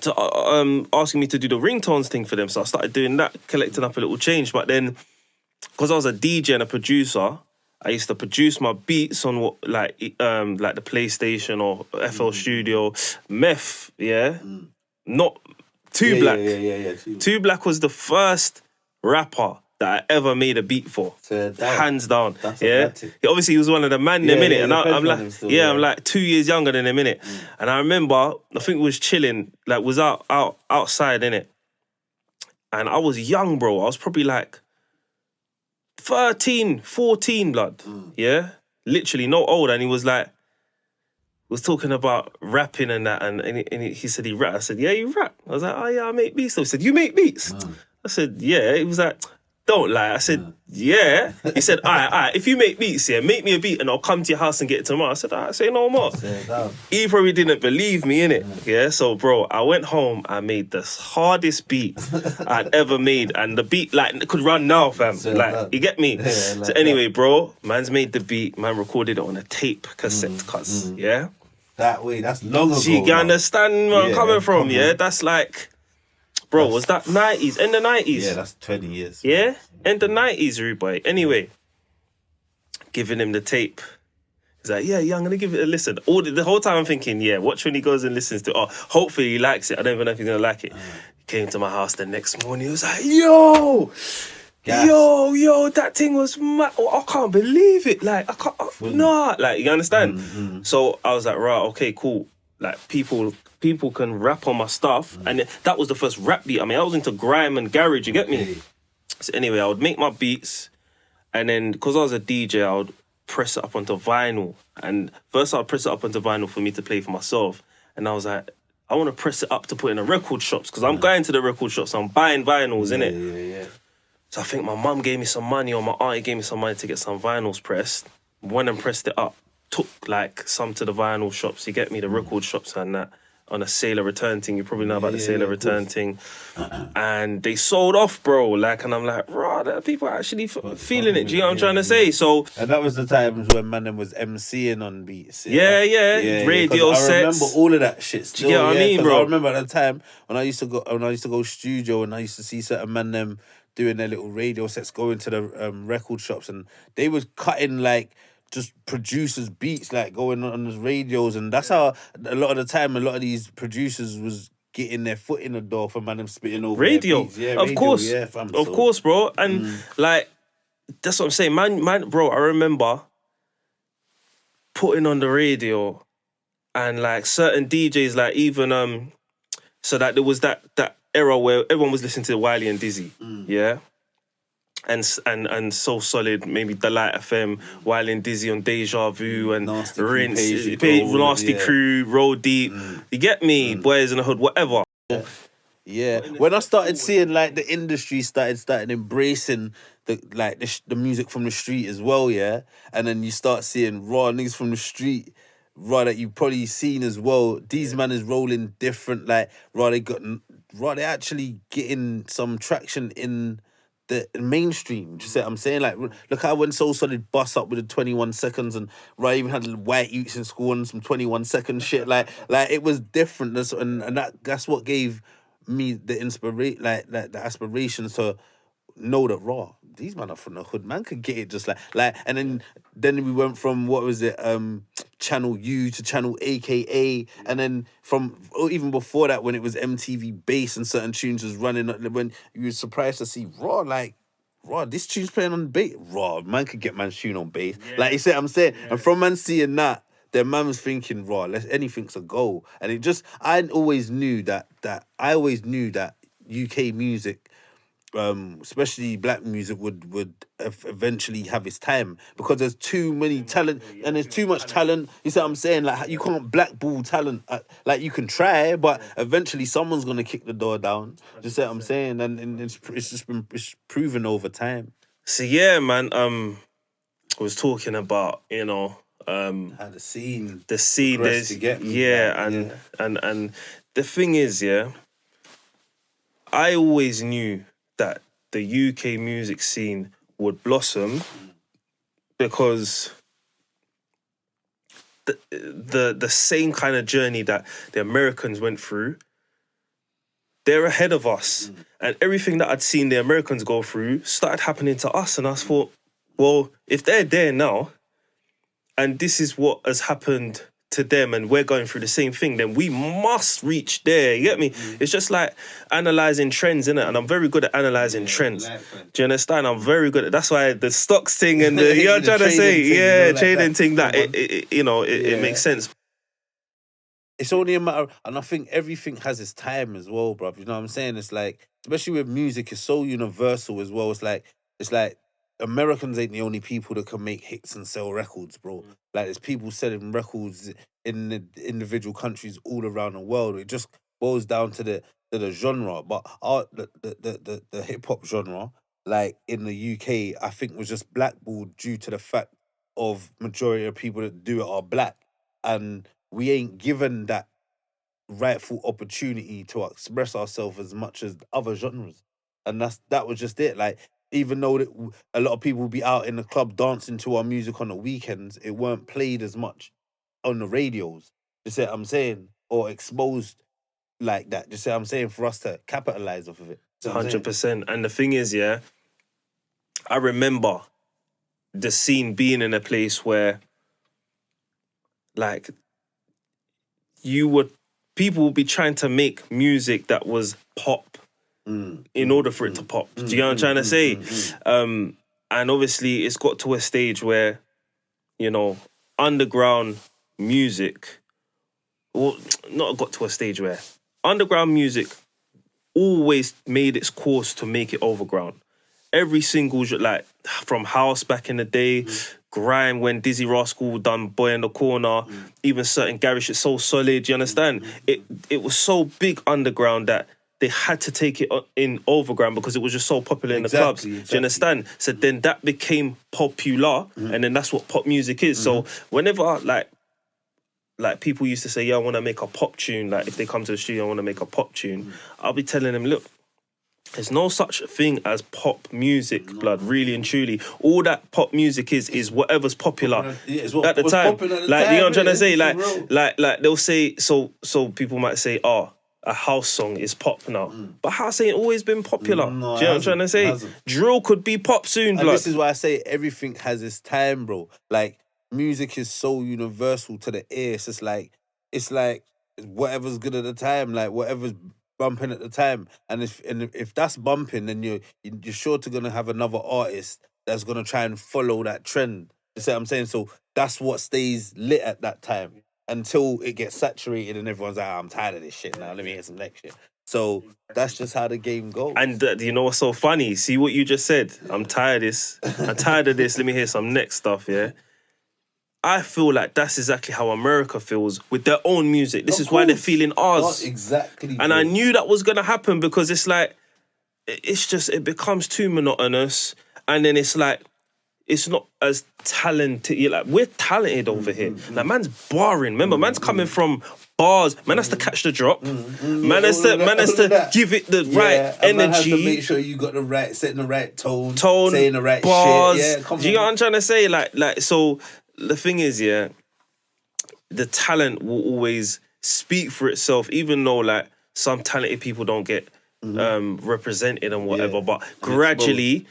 to asking me to do the ringtones thing for them. So I started doing that, collecting up a little change. But then, because I was a DJ and a producer, I used to produce my beats on like the PlayStation or FL Studio. Meth, yeah? Not Too Black. Yeah. Too Black was the first rapper that I ever made a beat for. Hands down. That's yeah. Obviously he was one of the man them, innit? And I'm like, I'm like 2 years younger than him, innit? And I remember, I think we was chilling, like was outside, innit? And I was young, bro. I was probably like 13, 14, blood. Yeah? Literally, no older. And he was like, was talking about rapping and that. And he said he rap. I said, yeah, you rap. I was like, oh yeah, I make beats. So he said, you make beats? I said, yeah. He was like, don't lie. I said, yeah. He said, all right, if you make beats, yeah, make me a beat and I'll come to your house and get it tomorrow. I said, all right, say no more. He probably didn't believe me, innit? Yeah, so bro, I went home, I made the hardest beat I'd ever made. And the beat, like, it could run now, fam. Like, you get me? Yeah, so anyway, bro, man's made the beat, man recorded it on a tape cassette, yeah? That way, that's long ago. Do you understand where I'm coming from, yeah? On. That's like... Bro, was that 90s? In the 90s? Yeah, that's 20 years. Yeah? In the 90s, rude boy. Anyway, giving him the tape. He's like, yeah, I'm going to give it a listen. The whole time I'm thinking, yeah, watch when he goes and listens to it. Oh, hopefully he likes it. I don't even know if he's going to like it. He came to my house the next morning. He was like, yo, that thing was mad. Oh, I can't believe it. Like, I can't, nah. Like, you understand? So I was like, right, okay, cool. Like, people can rap on my stuff. And that was the first rap beat. I mean, I was into grime and garage, you get me? So anyway, I would make my beats. And then, because I was a DJ, I would press it up onto vinyl. And first I'd press it up onto vinyl for me to play for myself. And I was like, I want to press it up to put in the record shops. Because I'm going to the record shops, I'm buying vinyls, innit? Yeah. So I think my mum gave me some money, or my auntie gave me some money to get some vinyls pressed. Went and pressed it up. Took like some to the vinyl shops, you get me, the record shops and that, on a sailor return thing. You probably know about the sailor return thing. And they sold off, bro. Like, and I'm like, rah, people are actually feeling it. Do you know what I'm trying to say? So, and that was the times when man was MCing on beats. Yeah. Radio sets. I remember all of that shit still. Do you get what I mean, bro? I remember at the time when I used to go studio and I used to see certain man them doing their little radio sets, going to the record shops, and they was cutting like just producers' beats, like going on the radios, and that's how a lot of the time a lot of these producers was getting their foot in the door for man them spitting over radio. Their beats. Yeah, of course, yeah, fam. Of course, bro. And like, that's what I'm saying, man, bro. I remember putting on the radio, and like certain DJs, like even so that there was that era where everyone was listening to Wiley and Dizzy, yeah. And So Solid, maybe Delight FM, Wiley and Dizzy on Deja Vu, and Nasty Rinse, Crew, Nasty Crew, Roll Deep. You get me? Boys in the Hood, whatever. Yeah. When I started seeing like the industry started embracing the music from the street as well, yeah. And then you start seeing raw niggas from the street, raw that you've probably seen as well. These man is rolling different, like they actually getting some traction in the mainstream. Do you see what I'm saying? Like, look how when So Solid bust up with the 21 seconds, and I even had white youths in school and some 21 second shit. Like it was different. And that's what gave me the inspiration, like the aspirations to know that these man are from the hood. Man could get it just like, and then we went from, what was it, Channel U to Channel AKA, and then even before that, when it was MTV Bass and certain tunes was running, when you were surprised to see this tune's playing on bass. Man could get man's tune on bass. Yeah. Like you said, I'm saying, and from man seeing that, then man was thinking, anything's a goal. And I always knew that UK music, especially black music, would eventually have its time, because there's too many talent and there's too much talent. You see what I'm saying? Like, you can't blackball talent. Like, you can try, but eventually someone's gonna kick the door down. You see what I'm saying? And it's proven over time. So yeah, man. I was talking about, How the scene there's progressed to get me, and the thing is, I always knew that the UK music scene would blossom because the same kind of journey that the Americans went through, they're ahead of us. And everything that I'd seen the Americans go through started happening to us. And I thought, well, if they're there now, and this is what has happened to them, and we're going through the same thing, then we must reach there. You get me? It's just like analysing trends, innit? And I'm very good at analysing trends. Do you understand? I'm very good at. That's why the stocks thing and the, you know what I'm trying to say? Trading thing, that it makes sense. It's only a matter, and I think everything has its time as well, bruv. You know what I'm saying? It's like, especially with music, it's so universal as well. It's like Americans ain't the only people that can make hits and sell records, bro. Like, there's people selling records in the individual countries all around the world. It just boils down to the genre. But the hip hop genre, like in the UK, I think was just blackballed due to the fact of majority of people that do it are black, and we ain't given that rightful opportunity to express ourselves as much as other genres. And that was just it. Like, even though a lot of people will be out in the club dancing to our music on the weekends, it weren't played as much on the radios. You see what I'm saying? Or exposed like that. You see what I'm saying? For us to capitalize off of it. 100%. And the thing is, I remember the scene being in a place where, like, people would be trying to make music that was pop in order for it to pop. Do you know what I'm trying to say? And obviously it's got to a stage where, underground music, well, not got to a stage where underground music always made its course to make it overground. Every single, like, from house back in the day, grime when Dizzy Rascal done Boy in the Corner, even certain garage shit, So Solid, you understand? It was so big underground that they had to take it in overground because it was just so popular in the clubs. Do you understand? So then that became popular, and then that's what pop music is. So whenever, like people used to say, I want to make a pop tune, like if they come to the studio, I want to make a pop tune, I'll be telling them, look, there's no such thing as pop music, blood, really and truly. All that pop music is whatever's popular at the time. Like, you know what I'm trying to say? Like they'll say, so people might say, a house song is pop now. But house ain't always been popular. No, do you know what I'm trying to say? Drill could be pop soon, blood. And this is why I say everything has its time, bro. Like, music is so universal to the ear. It's like whatever's good at the time, like whatever's bumping at the time. And if that's bumping, then you're sure to gonna have another artist that's gonna try and follow that trend. You see what I'm saying? So that's what stays lit at that time until it gets saturated and everyone's like, I'm tired of this shit now. Let me hear some next shit. So that's just how the game goes. And you know what's so funny? See what you just said? I'm tired of this. Let me hear some next stuff, yeah? I feel like that's exactly how America feels with their own music. This is why they're feeling ours. Exactly. And I knew that was going to happen because it's like, it becomes too monotonous. And then it's like, it's not as talented. You're like, we're talented over here. Like, man's barring. Remember, man's coming from bars. Man has to catch the drop. Man has to give it the right energy. Man has to make sure you got the right, setting the right tone, saying the right bars. shit. Yeah, come on. Do you know what I'm trying to say? Like, so the thing is, the talent will always speak for itself, even though, like, some talented people don't get represented and whatever. But gradually,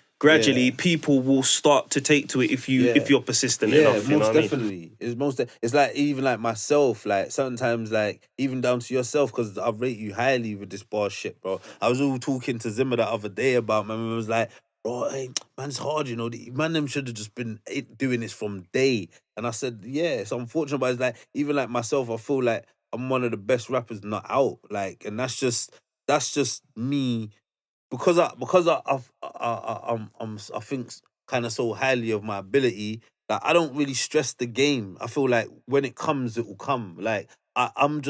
people will start to take to it if you're persistent enough. You know what definitely. I mean? It's like, even like myself, like sometimes, like even down to yourself, because I rate you highly with this bar shit, bro. I was all talking to Zimmer the other day about, my man was like, bro, hey, man, it's hard, you know. Man, them should have just been doing this from day. And I said, yeah, it's unfortunate, but it's like, even like myself, I feel like I'm one of the best rappers not out. Like, and that's just me. Because I think kind of so highly of my ability, like I don't really stress the game. I feel like when it comes, it will come. Like I'm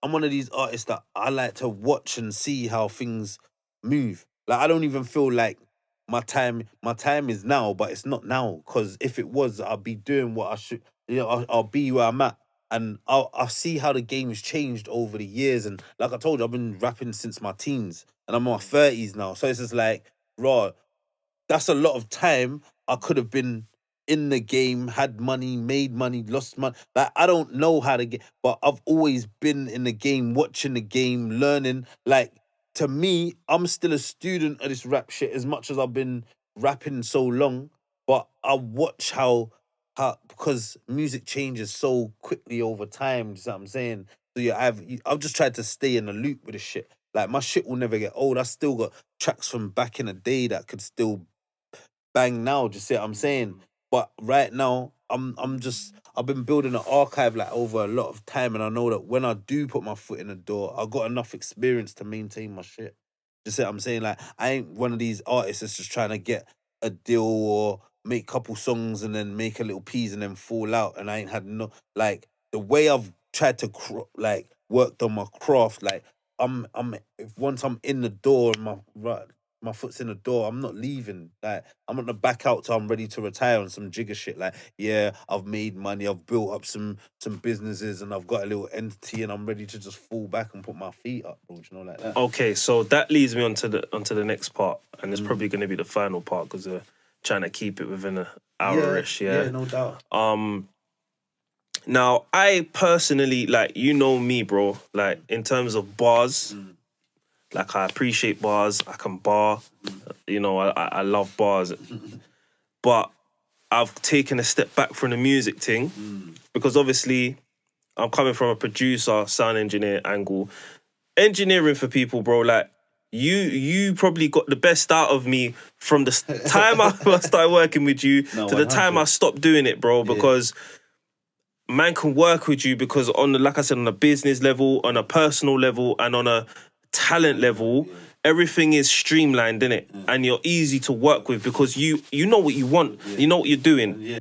one of these artists that I like to watch and see how things move. Like I don't even feel like my time is now, but it's not now. Because if it was, I'd be doing what I'll be where I'm at. And I'll see how the game's changed over the years. And like I told you, I've been rapping since my teens. And I'm in my 30s now. So it's just like, raw, that's a lot of time I could have been in the game, had money, made money, lost money. Like, I don't know how to get, but I've always been in the game, watching the game, learning. Like, to me, I'm still a student of this rap shit as much as I've been rapping so long. But I watch how because music changes so quickly over time. You know what I'm saying? So yeah, I've just tried to stay in the loop with this shit. Like, my shit will never get old. I still got tracks from back in the day that could still bang now. Just see what I'm saying? But right now, I've been building an archive like over a lot of time, and I know that when I do put my foot in the door, I got enough experience to maintain my shit. Just see what I'm saying? Like, I ain't one of these artists that's just trying to get a deal or make a couple songs and then make a little piece and then fall out. And I ain't had no, like, the way I've tried to like worked on my craft. Like, if once I'm in the door and my foot's in the door, I'm not leaving. Like, I'm not gonna back out till I'm ready to retire on some jigger shit. Like, yeah, I've made money, I've built up some businesses, and I've got a little entity, and I'm ready to just fall back and put my feet up, bro. You know, like that. Okay, so that leads me onto the next part, and it's probably going to be the final part because we're trying to keep it within an hour-ish. Yeah, no doubt. Now, I personally, like, you know me, bro. Like, in terms of bars, like, I appreciate bars. I can bar. You know, I love bars. But I've taken a step back from the music thing because obviously I'm coming from a producer, sound engineer angle. Engineering for people, bro, like, you probably got the best out of me from the time I started working with you to the time I stopped doing it, bro, because man can work with you because like I said, on a business level, on a personal level, and on a talent level, everything is streamlined, innit? And you're easy to work with because you know what you want, you know what you're doing.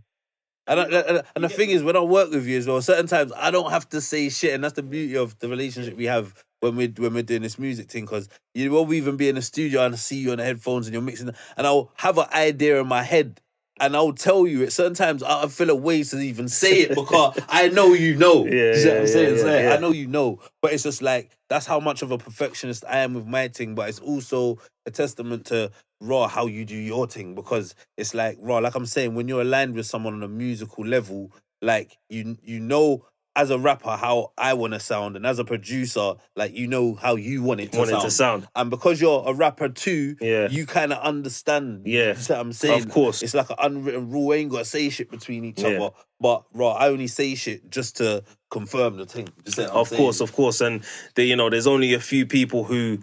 And the thing is, when I work with you as well, certain times I don't have to say shit, and that's the beauty of the relationship we have when we're doing this music thing. Because you will even be in the studio and I see you on the headphones and you're mixing, and I'll have an idea in my head. And I'll tell you it. Certain times I feel a way to even say it because I know you know. Yeah, you know what I'm saying? It's like, yeah. I know you know. But it's just like, that's how much of a perfectionist I am with my thing. But it's also a testament to raw how you do your thing, because it's like raw, like I'm saying, when you're aligned with someone on a musical level, like you know as a rapper how I want to sound, and as a producer, like, you know how you want it to sound. And because you're a rapper too, you kind of understand. Yeah, you see what I'm saying? of course. It's like an unwritten rule. We ain't got to say shit between each other. But raw, I only say shit just to confirm the thing. You see what I'm saying? Of course. And there's only a few people who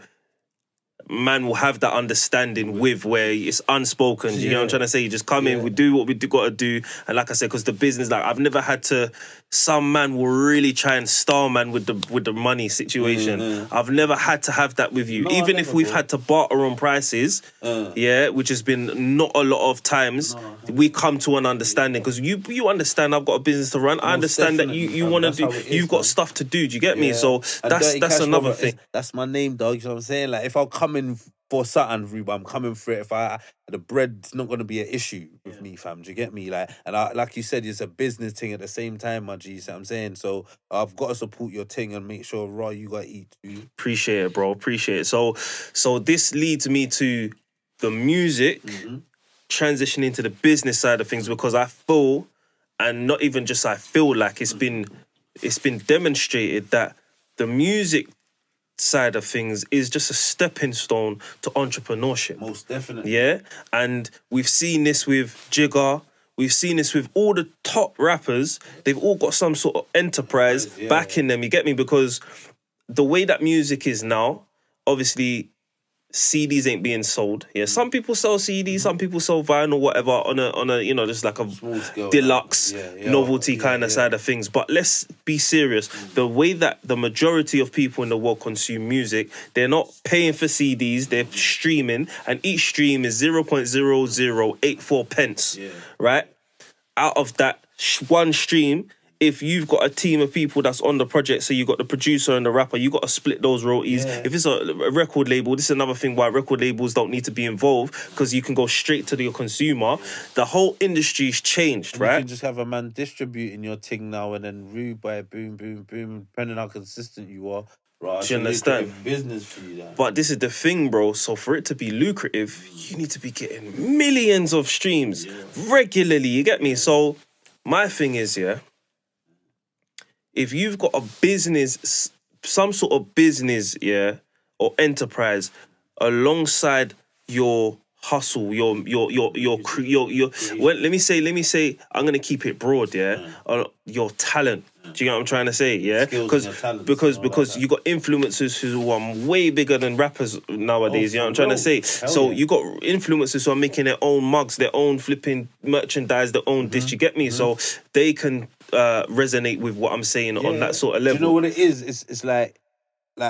man will have that understanding with, where it's unspoken. You know what I'm trying to say? You just come in, we do what we got to do. And like I said, because the business, like, I've never had to, some man will really try and star man with the money situation. I've never had to have that with you. No, even if we've bro. had to barter on prices, which has been not a lot of times, we come to an understanding because you understand I've got a business to run. I understand that you want to do, you've got stuff to do. Do you get me? So that's another thing. That's my name, dog. You know what I'm saying? Like, if I'll come in for something, but I'm coming for it. The bread's not going to be an issue with me, fam. Do you get me? Like, and like you said, it's a business thing at the same time, my G. You see what I'm saying? So I've got to support your thing and make sure, raw, you got to eat too. Appreciate it, bro. Appreciate it. So this leads me to the music transitioning to the business side of things, because I feel, and not even just I feel, like it's been demonstrated that the music side of things is just a stepping stone to entrepreneurship. Most definitely. Yeah? And we've seen this with Jigga. We've seen this with all the top rappers. They've all got some sort of enterprise backing them, you get me? Because the way that music is now, obviously, CDs ain't being sold. Yeah, some people sell CDs, some people sell vinyl, whatever, on a just like a scale, deluxe novelty kind of side of things. But let's be serious. The way that the majority of people in the world consume music, they're not paying for CDs, they're streaming, and each stream is 0.0084 pence. Right? Out of that one stream if you've got a team of people that's on the project, so you got the producer and the rapper, you got to split those royalties. Yeah. If it's a record label, this is another thing why record labels don't need to be involved, because you can go straight to your consumer. The whole industry's changed, And right? you can just have a man distributing your thing now and then rude by boom, boom, boom, depending how consistent you are. Right, Do you understand? Business for you, that. But this is the thing, bro. So for it to be lucrative, you need to be getting millions of streams regularly. You get me? So my thing is, yeah, if you've got a business, some sort of business, yeah, or enterprise alongside your hustle, your well, let me say, I'm gonna keep it broad, yeah. Your talent. Do you get what I'm trying to say? Yeah, Skills and your talents, because like that. you got influencers who are way bigger than rappers nowadays. You know what I'm trying to say? So you got influencers who are making their own mugs, their own flipping merchandise, their own dish. You get me? So they can resonate with what I'm saying on that sort of level. Do you know what it is? It's like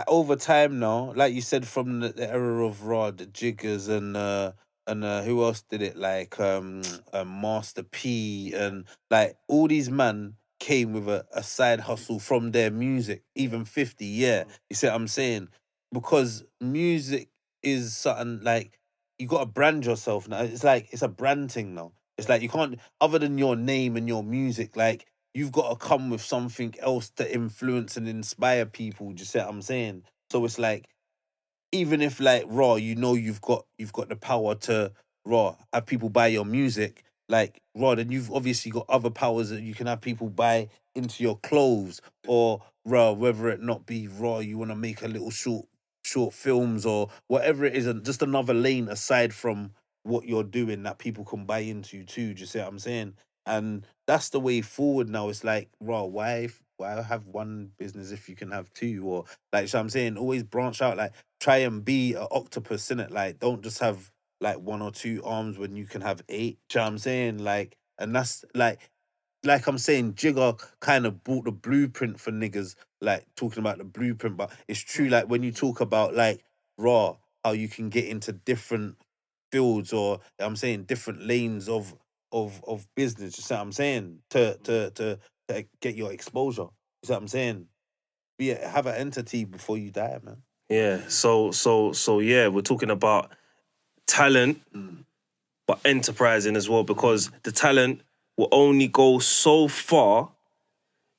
over time now, like you said, from the era of the Jiggers and who else did it? Like Master P and like all these men came with a side hustle from their music, even 50, yeah. You see what I'm saying? Because music is something like you gotta brand yourself now. It's like it's a brand thing now. It's like you can't, other than your name and your music, like you've got to come with something else to influence and inspire people. Do you see what I'm saying? So it's like, even if like you've got the power to have people buy your music, like then you've obviously got other powers that you can have people buy into your clothes, or whether it not be you want to make a little short films or whatever it is, and just another lane aside from what you're doing that people can buy into too. Do you see what I'm saying? And that's the way forward now. It's like, why have one business if you can have two? Or like, so I'm saying, always branch out. Like, try and be an octopus, innit? Like, don't just have like one or two arms when you can have eight. Do you know what I'm saying? Like, and that's like I'm saying, Jigger kind of brought the blueprint for niggas, like talking about the blueprint. But it's true, like when you talk about like how you can get into different fields, or I'm saying different lanes of business. You see what I'm saying? To get your exposure. You see what I'm saying? Have an entity before you die, man. Yeah. So yeah, we're talking about talent, but enterprising as well, because the talent will only go so far.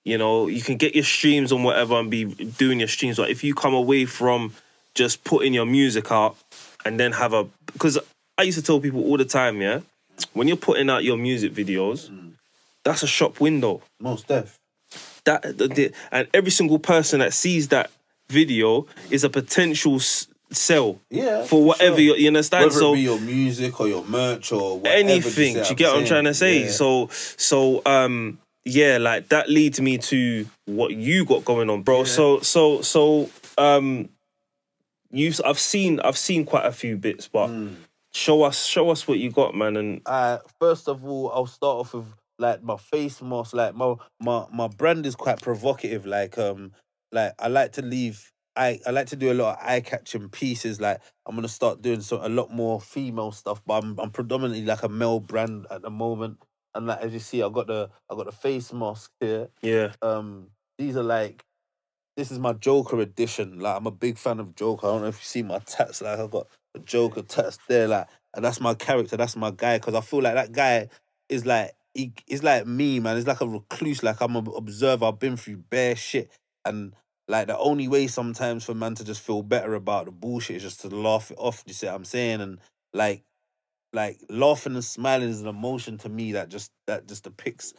You know, you can get your streams on whatever and be doing your streams, but if you come away from just putting your music out and then because I used to tell people all the time, yeah, when you're putting out your music videos, that's a shop window. Most def. And every single person that sees that video is a potential sell. Yeah, for whatever sure. you understand. Whether it be your music or your merch or whatever. Anything. Do you get what I'm trying to say? Yeah. So yeah, like that leads me to what you got going on, bro. Yeah. I've seen quite a few bits, but show us what you got, man. And first of all, I'll start off with like my face mask. Like my brand is quite provocative. Like I like to leave. I like to do a lot of eye-catching pieces. Like I'm gonna start doing a lot more female stuff, but I'm predominantly like a male brand at the moment. And like as you see, I got the face mask here. Yeah. These are like, this is my Joker edition. Like I'm a big fan of Joker. I don't know if you see my tats. Like I got a Joker tats there. Like, and that's my character. That's my guy. Because I feel like that guy is like he's like me, man. He's like a recluse. Like I'm an observer. I've been through bare shit, and like the only way sometimes for man to just feel better about the bullshit is just to laugh it off. You see what I'm saying? And like laughing and smiling is an emotion to me that just depicts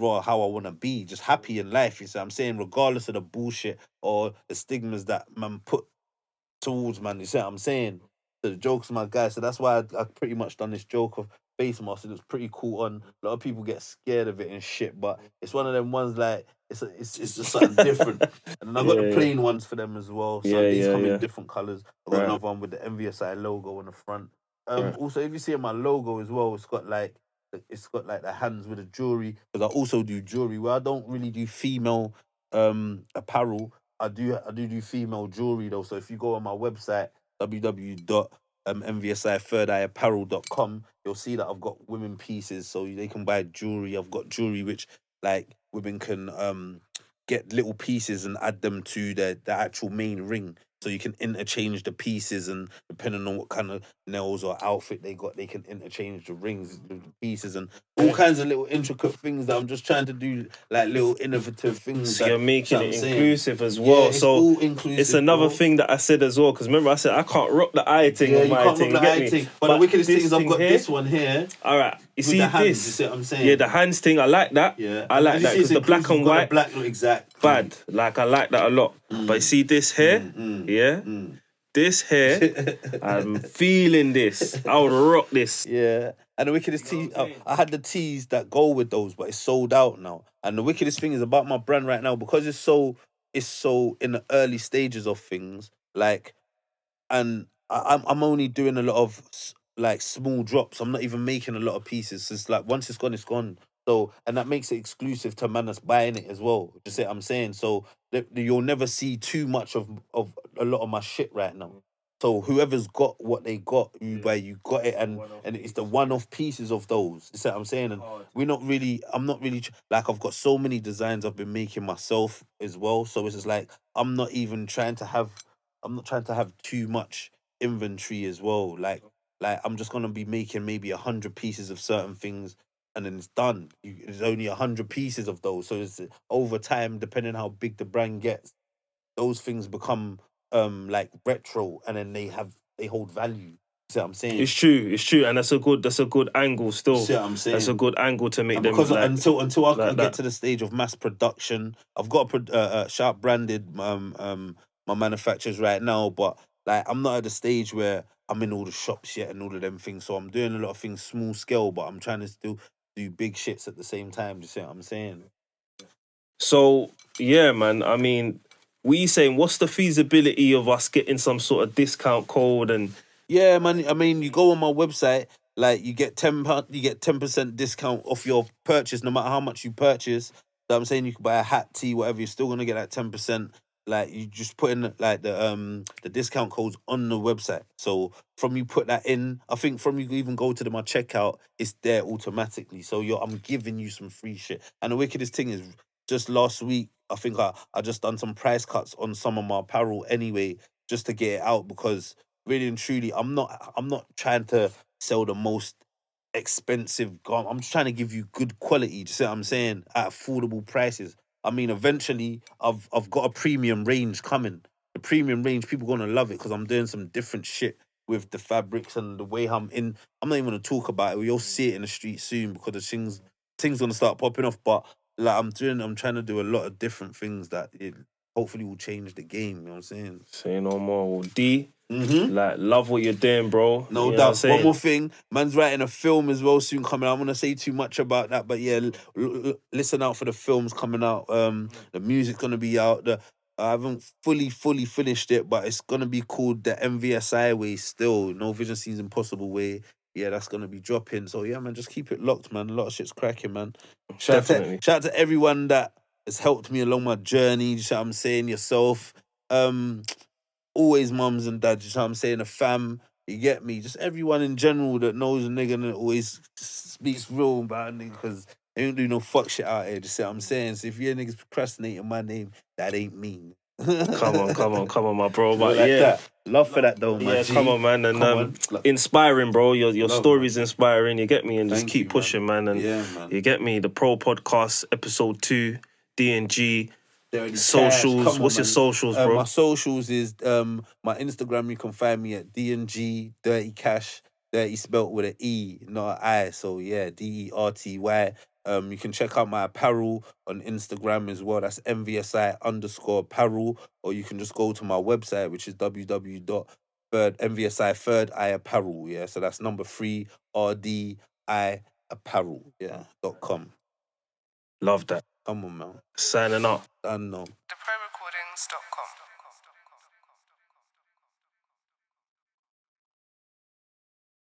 how I want to be, just happy in life. You see what I'm saying? Regardless of the bullshit or the stigmas that man put towards man. You see what I'm saying? So the joke's my guy. So that's why I pretty much done this joke of face mask. It was pretty cool on. A lot of people get scared of it and shit, but it's one of them ones like it's just something different. And then I got the plain ones for them as well. So these come in different colours. I got another one with the Envious Eye logo on the front. Also, if you see my logo as well, it's got like the hands with the jewelry, because I also do jewelry where I don't really do female apparel. I do female jewelry though. So if you go on my website www.enviousithirdeye.apparel.com, you'll see that I've got women pieces, so they can buy jewelry. I've got jewelry which like women can get little pieces and add them to the actual main ring. So you can interchange the pieces, and depending on what kind of nails or outfit they got, they can interchange the rings, the pieces, and all kinds of little intricate things that I'm just trying to do, like little innovative things. So you're making it inclusive as well. Yeah, it's so all inclusive. It's another bro. thing that I said as well, because remember I said I can't rock the eye thing Yeah, on you my can't thing. rock You the get eye me? thing. But the wickedest thing is I've thing got here, this one here. All right, you With see the hands, this? you see what I'm saying? Yeah, the hands thing. I like that. Yeah, I like and that you see because it's the black inclusive, and got the white, black look exact. bad. Like I like that a lot. But you see this here? Yeah. This here, I'm feeling this. I would rock this. Yeah. And the wickedest tees, I had the tees that go with those, but it's sold out now. And the wickedest thing is about my brand right now, because it's so in the early stages of things. Like, and I'm only doing a lot of like small drops. I'm not even making a lot of pieces. It's like once it's gone, it's gone. So, and that makes it exclusive to man that's buying it as well. Just see what I'm saying. So you'll never see too much of a lot of my shit right now. So whoever's got what they got, you got it, and it's the one-off pieces of those. You see what I'm saying? And I'm not really like, I've got so many designs I've been making myself as well. So it's just like I'm not trying to have too much inventory as well. Like I'm just gonna be making maybe 100 pieces of certain things, and then it's done. There's only 100 pieces of those. So it's over time, depending how big the brand gets, those things become like retro, and then they hold value. See what I'm saying? It's true, and that's a good angle still. See what I'm saying? That's a good angle to make And them because like until I like get that. to the stage of mass production, I've got a sharp branded my manufacturers right now, but like I'm not at the stage where I'm in all the shops yet and all of them things. So I'm doing a lot of things small scale, but I'm trying to still do big shits at the same time. Do you see what I'm saying? So yeah, man. I mean, we saying what's the feasibility of us getting some sort of discount code and Yeah, man. I mean, you go on my website, like you get you get 10% discount off your purchase, no matter how much you purchase. So I'm saying you could buy a hat, tee, whatever. You're still gonna get that 10%. Like you just put in like the discount codes on the website. So from you put that in, I think from you even go to my checkout, it's there automatically. So I'm giving you some free shit. And the wickedest thing is, just last week, I think I just done some price cuts on some of my apparel anyway, just to get it out, because really and truly, I'm not trying to sell the most expensive garment. I'm just trying to give you good quality. Do you see what I'm saying? At affordable prices. I mean, eventually, I've got a premium range coming. The premium range, people gonna love it, because I'm doing some different shit with the fabrics and the way I'm not even gonna talk about it. You'll see it in the street soon, because the things gonna start popping off. But like I'm trying to do a lot of different things that it hopefully will change the game. You know what I'm saying? say no more. Well, D, like love what you're doing, bro. No You know what I'm doubt. One saying? more thing, man's writing a film as well soon coming out. I'm gonna say too much about that, but yeah, listen out for the films coming out. The music's gonna be out. I haven't fully finished it, but it's gonna be called the MVSI way still. No Vision Seems Impossible way. Yeah, that's gonna be dropping. So yeah, man, just keep it locked, man. A lot of shit's cracking, man. Definitely. Shout out to everyone that has helped me along my journey. You know what I'm saying? Yourself. Always mums and dads, you know what I'm saying? A fam, you get me? Just everyone in general that knows a nigga and always speaks real about a nigga, because they don't do no fuck shit out here, just see what I'm saying? So if you're niggas procrastinating my name, that ain't me. Come on, my bro. But like yeah. that. Love for that though, my Yeah, G. come on, man, and Come on. inspiring, bro. Your Love, story's inspiring. You get me, and just Thank keep you, pushing, man. And yeah, man. you get me. The Pro Podcast, episode 2, DnG, Dirty socials. Cash. Come What's on, your man. socials, bro? My socials is my Instagram. You can find me at DnG Dirty Cash. Dirty spelt with an E, not an I. So yeah, DERTY. You can check out my apparel on Instagram as well. That's MVSI_apparel, or you can just go to my website, which is www.MVSI Third Eye Apparel. Yeah, so that's number 3 RDI Apparel. Yeah, .com. Love that. Come on, man. Signing up. I know. Dapro recordings.com.